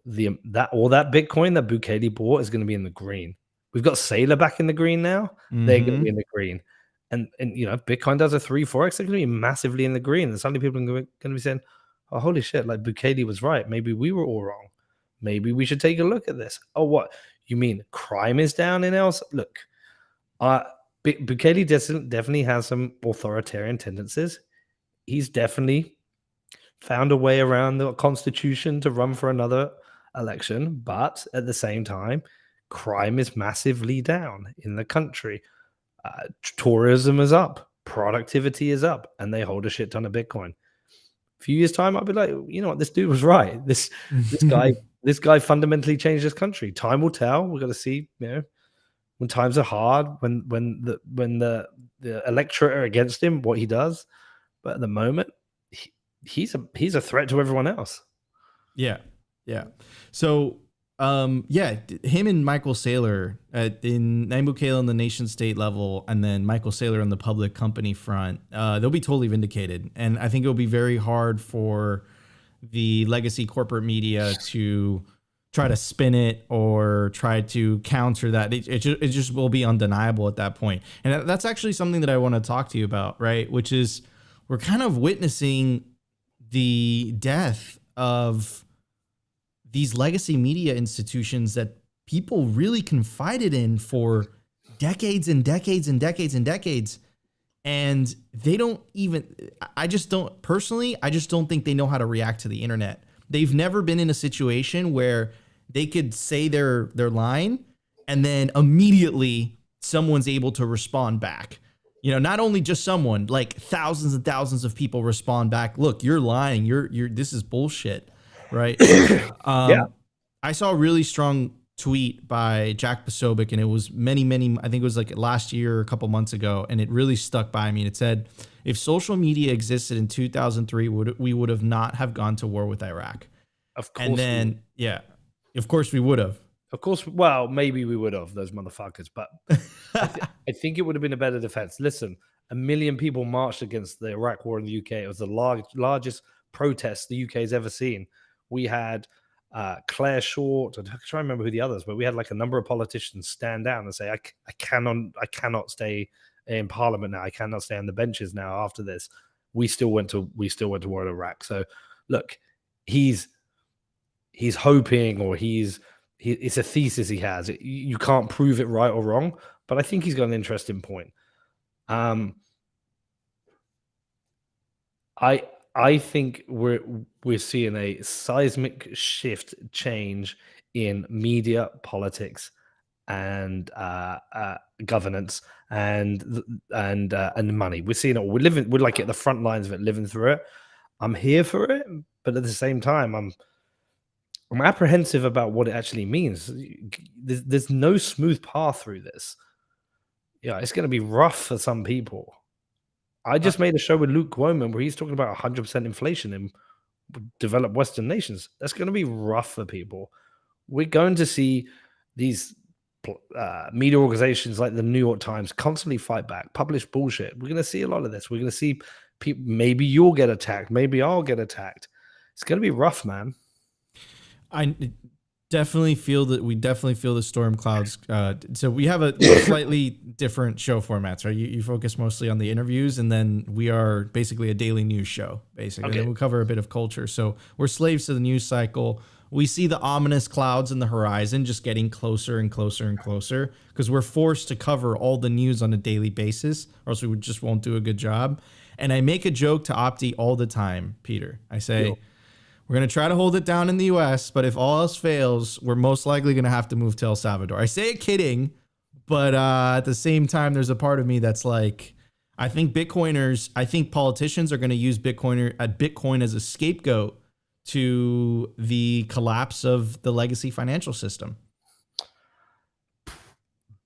that Bitcoin that Bukele bought is going to be in the green. We've got Saylor back in the green now. They're going to be in the green. And you know, if Bitcoin does a 3-4x, they're going to be massively in the green. And suddenly people are going to be saying, oh, holy shit, like Bukele was right. Maybe we were all wrong. Maybe we should take a look at this. Oh, what? You mean crime is down in El? Look, Bukele definitely has some authoritarian tendencies. He's definitely found a way around the constitution to run for another election. But at the same time, crime is massively down in the country. Tourism is up. Productivity is up. And they hold a shit ton of Bitcoin. A few years' time, I'll be like, you know what, this dude was right. This guy fundamentally changed this country. Time will tell. We're going to see, you know, when times are hard, when the electorate are against him, what he does. But at the moment, he's a threat to everyone else. Yeah. So, him and Michael Saylor in Nayib on the nation state level, and then Michael Saylor on the public company front, they'll be totally vindicated. And I think it'll be very hard for the legacy corporate media to try to spin it or try to counter that. It just will be undeniable at that point. And that's actually something that I want to talk to you about, right? Which is, we're kind of witnessing the death of these legacy media institutions that people really confided in for decades and decades and decades and decades. And they don't even, I just don't think they know how to react to the internet. They've never been in a situation where they could say their line and then immediately someone's able to respond back. You know, not only just someone, like thousands and thousands of people respond back. Look, you're lying. This is bullshit. Right. Yeah. I saw a really strong tweet by Jack Posobiec, and it was many, I think it was like last year or a couple months ago, and it really stuck by me. And it said, if social media existed in 2003, we would have not have gone to war with Iraq. Of course. And then, of course we would have. Of course. Well, maybe we would have, those motherfuckers, but I think it would have been a better defense. Listen, 1 million people marched against the Iraq war in the UK. It was the largest protest the UK has ever seen. We had Claire Short, and I can't remember who the others, but we had like a number of politicians stand down and say, I cannot stay in Parliament now. I cannot stay on the benches now after this. We still went to war in Iraq. So look, he's hoping, or it's a thesis he has. You can't prove it right or wrong, but I think he's got an interesting point. I think we're seeing a seismic shift change in media, politics, and governance, and money. We're seeing it. We're like at the front lines of it, living through it. I'm here for it, but at the same time, I'm apprehensive about what it actually means. There's no smooth path through this. Yeah, it's going to be rough for some people. I just made a show with Luke Woman where he's talking about 100% inflation in developed Western nations. That's going to be rough for people. We're going to see these media organizations like the New York Times constantly fight back, publish bullshit. We're going to see a lot of this. We're going to see people. Maybe you'll get attacked. Maybe I'll get attacked. It's going to be rough, man. I definitely feel the storm clouds. So we have a slightly different show formats, right? You focus mostly on the interviews, and then we are basically a daily news show, basically. Okay. And we'll cover a bit of culture. So we're slaves to the news cycle. We see the ominous clouds in the horizon just getting closer and closer and closer because we're forced to cover all the news on a daily basis, or else we just won't do a good job. And I make a joke to Opti all the time, Peter. I say, we're going to try to hold it down in the US, but if all else fails, we're most likely going to have to move to El Salvador. I say it kidding, but at the same time, there's a part of me that's like, I think politicians are going to use Bitcoin as a scapegoat to the collapse of the legacy financial system.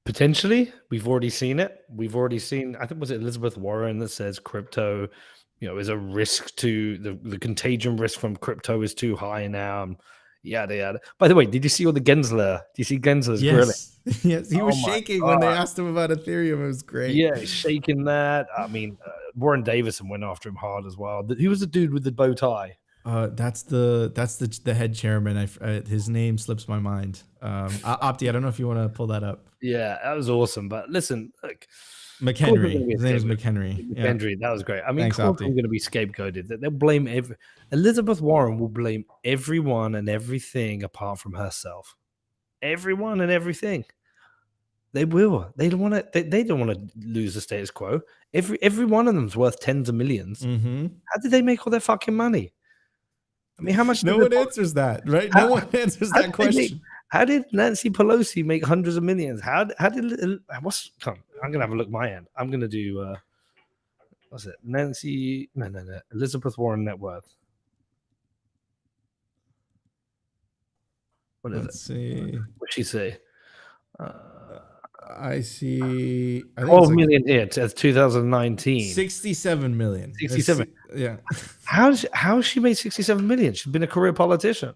Potentially, we've already seen it. We've already seen, I think, was it Elizabeth Warren that says crypto, is a risk to the contagion risk from crypto is too high now. And yada, yada. By the way, did you see all the Gensler? Do you see Gensler's grilling? Yes, he was shaking when they asked him about Ethereum. It was great. Yeah, he's shaking that. I mean, Warren Davison went after him hard as well. He was the dude with the bow tie. That's the head chairman. His name slips my mind. Opti, I don't know if you want to pull that up. Yeah, that was awesome. But listen, like McHenry. His name is McHenry. McHenry, that was great. I mean, Thanks, of course, I'm going to be scapegoated. They'll blame Elizabeth Warren will blame everyone and everything apart from herself. Everyone and everything. They will. They don't want to. They don't want to lose the status quo. Every one of them's worth tens of millions. Mm-hmm. How did they make all their fucking money? I mean, how much? No one answers that, right? No one answers that question. How did Nancy Pelosi make hundreds of millions? How did what's? Come, I'm gonna have a look at my end. I'm gonna do what's it? Nancy? No. Elizabeth Warren net worth. What is Let's it? see. What'd she say? I see. I think 12 million here. It's 2019. 67 million. 67. Yeah. How she made 67 million? She's been a career politician.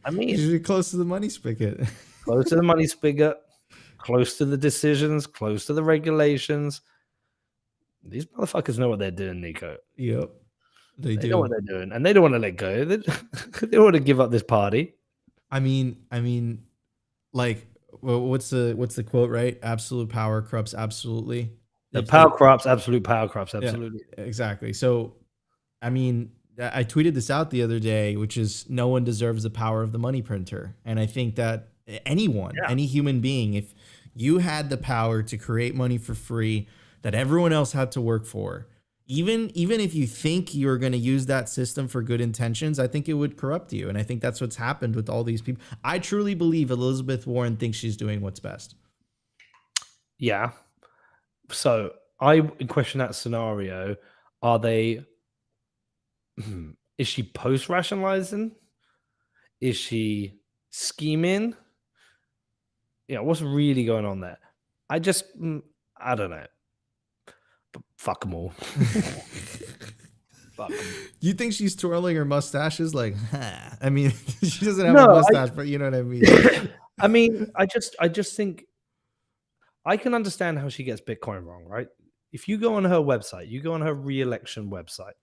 I mean, she's close to the money spigot. Close to the money spigot, close to the decisions, close to the regulations. These motherfuckers know what they're doing, Nico. Yep. They do know what they're doing, and they don't want to let go. They don't want to give up this party. I mean, like, well, what's the quote, right? Absolute power corrupts absolutely. The power corrupts, absolute power corrupts, absolutely. Yeah, exactly. So, I mean, I tweeted this out the other day, which is no one deserves the power of the money printer. And I think that anyone, any human being, if you had the power to create money for free that everyone else had to work for, even if you think you're going to use that system for good intentions, I think it would corrupt you. And I think that's what's happened with all these people. I truly believe Elizabeth Warren thinks she's doing what's best. Yeah. So I question that scenario. Are they... Is she post-rationalizing? Is she scheming? What's really going on there? I don't know. But fuck them all. Fuck them. You think she's twirling her mustaches like, I mean, she doesn't have a mustache, but you know what I mean? I mean, I just think I can understand how she gets Bitcoin wrong, right? If you go on her website, you go on her re-election website,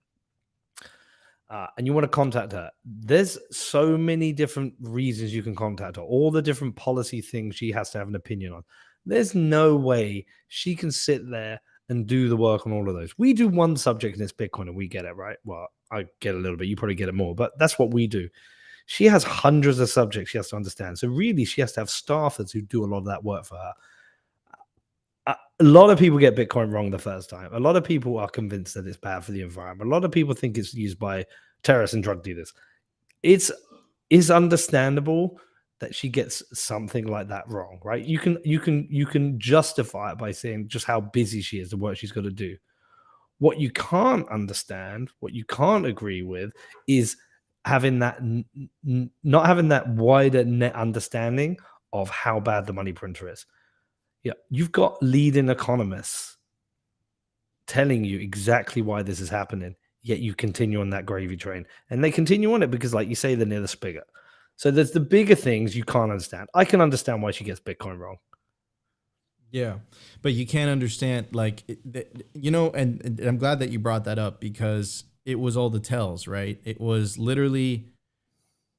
and you want to contact her, there's so many different reasons you can contact her, all the different policy things she has to have an opinion on. There's no way she can sit there and do the work on all of those. We do one subject in this Bitcoin and we get it, right? Well, I get a little bit, you probably get it more, but that's what we do. She has hundreds of subjects she has to understand. So really, she has to have staffers who do a lot of that work for her. A lot of people get Bitcoin wrong the first time. A lot of people are convinced that it's bad for the environment. A lot of people think it's used by terrorists and drug dealers. It's understandable that she gets something like that wrong, right? You can justify it by saying just how busy she is, the work she's got to do. What you can't understand, what you can't agree with, is having that not having that wider net understanding of how bad the money printer is. Yeah, you've got leading economists telling you exactly why this is happening. yet you continue on that gravy train. And they continue on it because, like you say, they're near the spigot. So there's the bigger things you can't understand. I can understand why she gets Bitcoin wrong. Yeah, but you can't understand, like, and I'm glad that you brought that up because it was all the tells, right? It was literally,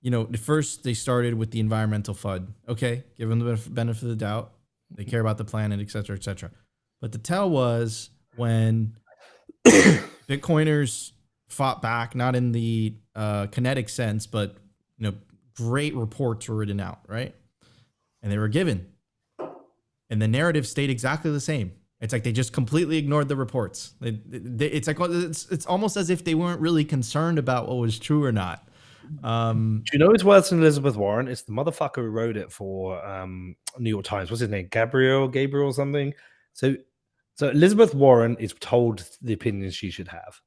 at first they started with the environmental FUD. Okay, give them the benefit of the doubt. They care about the planet, et cetera, et cetera. But the tell was when Bitcoiners fought back, not in the kinetic sense, but great reports were written out, right? And they were given. And the narrative stayed exactly the same. It's like they just completely ignored the reports. It's like it's almost as if they weren't really concerned about what was true or not. Do you know it's worse than Elizabeth Warren? It's the motherfucker who wrote it for New York Times. What's his name? Gabriel something. So Elizabeth Warren is told the opinions she should have,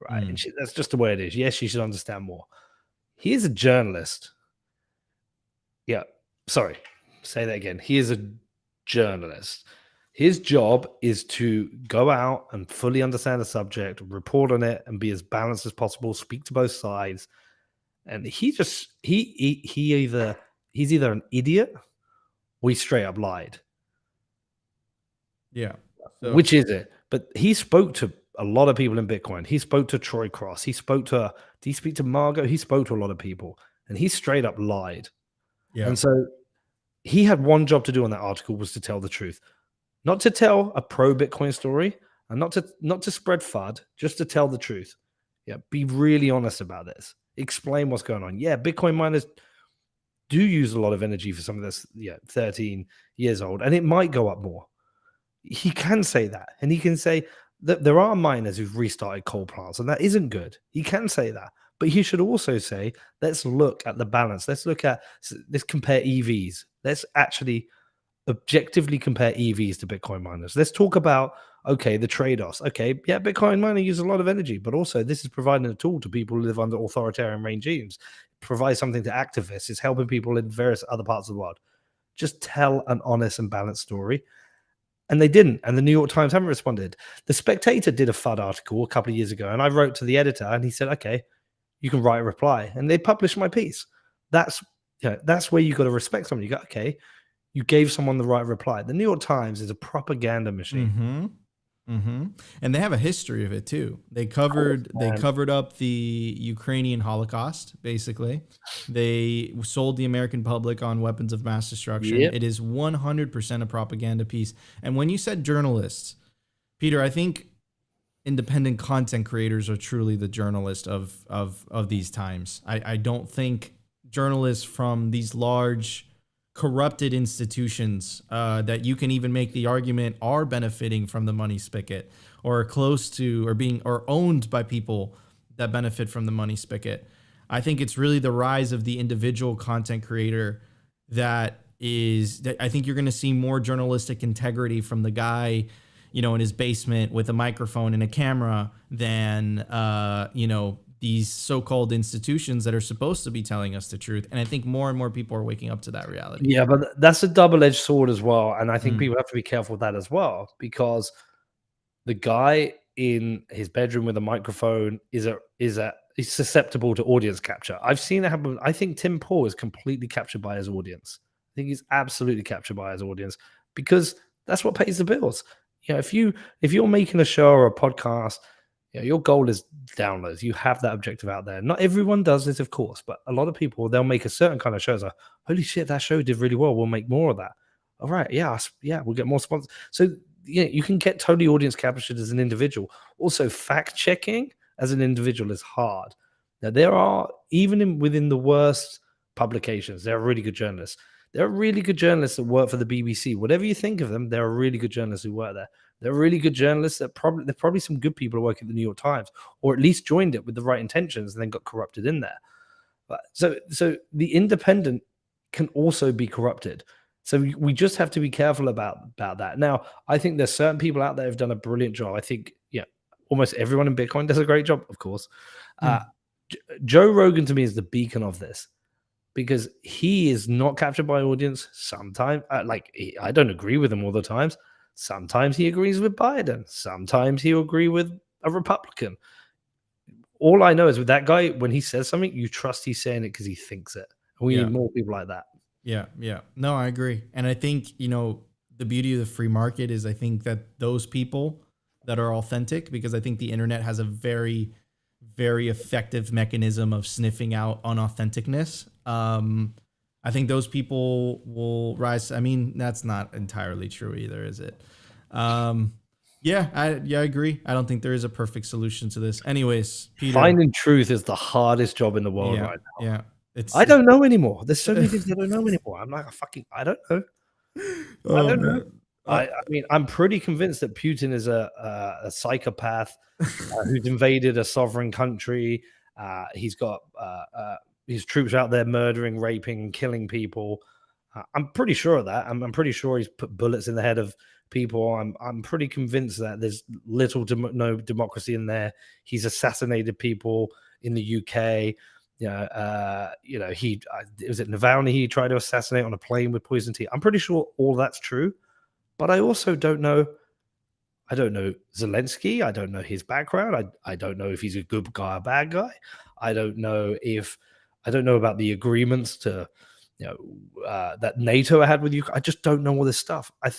right? And that's just the way it is. Yes, she should understand more. He is a journalist. Yeah, sorry. Say that again. He is a journalist. His job is to go out and fully understand the subject, report on it, and be as balanced as possible, speak to both sides. And he's either an idiot or he straight up lied. Yeah. So, which is it? But he spoke to a lot of people in Bitcoin. He spoke to Troy Cross. Did he speak to Margot? He spoke to a lot of people. And he straight up lied. Yeah. And so he had one job to do on that article was to tell the truth. Not to tell a pro-Bitcoin story and not to spread FUD, just to tell the truth. Yeah, be really honest about this. Explain what's going on. Yeah, Bitcoin miners do use a lot of energy for some of this, 13 years old, and it might go up more. He can say that, and he can say that there are miners who've restarted coal plants, and that isn't good. He can say that, but he should also say, let's look at the balance. Let's compare EVs. Let's actually objectively compare EVs to Bitcoin miners. Let's talk about, the trade-offs. Okay, yeah, Bitcoin mining uses a lot of energy, but also this is providing a tool to people who live under authoritarian regimes. It provides something to activists. It's helping people in various other parts of the world. Just tell an honest and balanced story. And they didn't. And the New York Times haven't responded. The Spectator did a FUD article a couple of years ago, and I wrote to the editor, and he said, okay, you can write a reply. And they published my piece. That's where you got to respect someone. You go, okay, you gave someone the right reply. The New York Times is a propaganda machine. And they have a history of it too. They covered up the Ukrainian Holocaust, basically. They sold the American public on weapons of mass destruction. Yep. It is 100% a propaganda piece. And when you said journalists, Peter, I think independent content creators are truly the journalists of these times. I don't think journalists from these large corrupted institutions that you can even make the argument are benefiting from the money spigot or close to or owned by people that benefit from the money spigot. I think it's really the rise of the individual content creator that I think you're going to see more journalistic integrity from the guy, in his basement with a microphone and a camera than, these so-called institutions that are supposed to be telling us the truth. And I think more and more people are waking up to that reality. Yeah, but that's a double-edged sword as well. And I think people have to be careful with that as well, because the guy in his bedroom with a microphone is susceptible to audience capture. I've seen it happen. I think Tim Pool is completely captured by his audience. I think he's absolutely captured by his audience because that's what pays the bills. If you're making a show or a podcast, your goal is downloads. You have that objective out there. Not everyone does this, of course, but a lot of people, they'll make a certain kind of shows like, holy shit, that show did really well. We'll make more of that. All right. Yeah, we'll get more sponsors. So you can get totally audience captured as an individual. Also, fact checking as an individual is hard. Now, there are, even within the worst publications, there are really good journalists. There are really good journalists that work for the BBC. Whatever you think of them, there are really good journalists who work there. There are really good journalists that there's probably some good people who work at the New York Times, or at least joined it with the right intentions and then got corrupted in there. But so the independent can also be corrupted. So we just have to be careful about that. Now, I think there's certain people out there who've done a brilliant job. I think, almost everyone in Bitcoin does a great job, of course. Joe Rogan, to me, is the beacon of this, because he is not captured by audience. Sometimes, I don't agree with him all the times. Sometimes he agrees with Biden. Sometimes he'll agree with a Republican. All I know is with that guy, when he says something, you trust he's saying it because he thinks it. And we Yeah. need more people like that. Yeah, yeah. No, I agree. And I think, the beauty of the free market is I think that those people that are authentic, because I think the internet has a very, very effective mechanism of sniffing out unauthenticness. I think those people will rise. I mean, that's not entirely true either, is it? I agree. I don't think there is a perfect solution to this. Anyways, Peter. Finding truth is the hardest job in the world right now. Yeah. I don't know anymore. There's so many things I don't know anymore. I'm like, I don't know. I don't know. I mean, I'm pretty convinced that Putin is a psychopath who's invaded a sovereign country. He's got his troops out there murdering, raping, and killing people. I'm pretty sure of that. I'm pretty sure he's put bullets in the head of people. I'm pretty convinced that there's little to no democracy in there. He's assassinated people in the UK. He was it Navalny he tried to assassinate on a plane with poison tea. I'm pretty sure all that's true, but I also don't know. I don't know Zelensky. I don't know his background. I don't know if he's a good guy or bad guy. I don't know about the agreements to, that NATO had with you. I just don't know all this stuff. I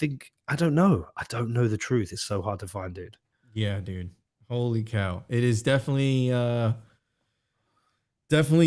don't know. I don't know the truth. It's so hard to find, dude. Yeah, dude. Holy cow. It is definitely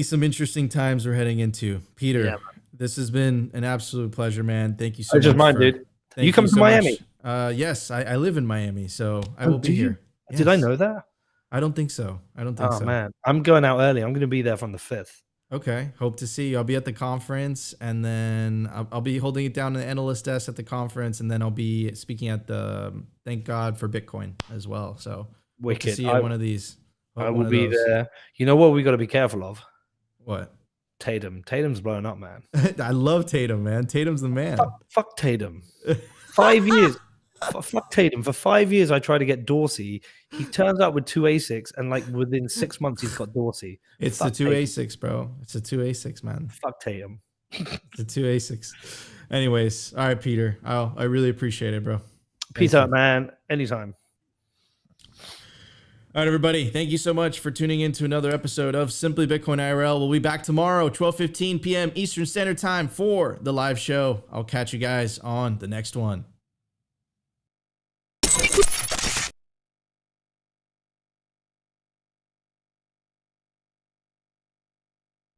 some interesting times we're heading into. Peter, this has been an absolute pleasure, man. Thank you so much. Just mine, dude. You come to Miami? Yes, I live in Miami, so I will be here. Yes. Did I know that? I don't think so. Oh, man. I'm going out early. I'm going to be there from the 5th. Okay. Hope to see you. I'll be at the conference, and then I'll be holding it down in the analyst desk at the conference, and then I'll be speaking at the Thank God for Bitcoin as well. So wicked. Hope to see you at one of these. I will be there. You know what we got to be careful of? What? Tatum. Tatum's blowing up, man. I love Tatum, man. Tatum's the man. Fuck Tatum. 5 years. Fuck Tatum. For 5 years, I tried to get Dorsey. He turns out with 2 ASICs, and like within 6 months, he's got Dorsey. It's the 2 ASICs, bro. It's a 2 ASICs, man. Fuck Tatum. It's the 2 ASICs. Anyways, all right, Peter. I really appreciate it, bro. Peace out, man. Anytime. All right, everybody. Thank you so much for tuning in to another episode of Simply Bitcoin IRL. We'll be back tomorrow, 12:15 p.m. Eastern Standard Time for the live show. I'll catch you guys on the next one.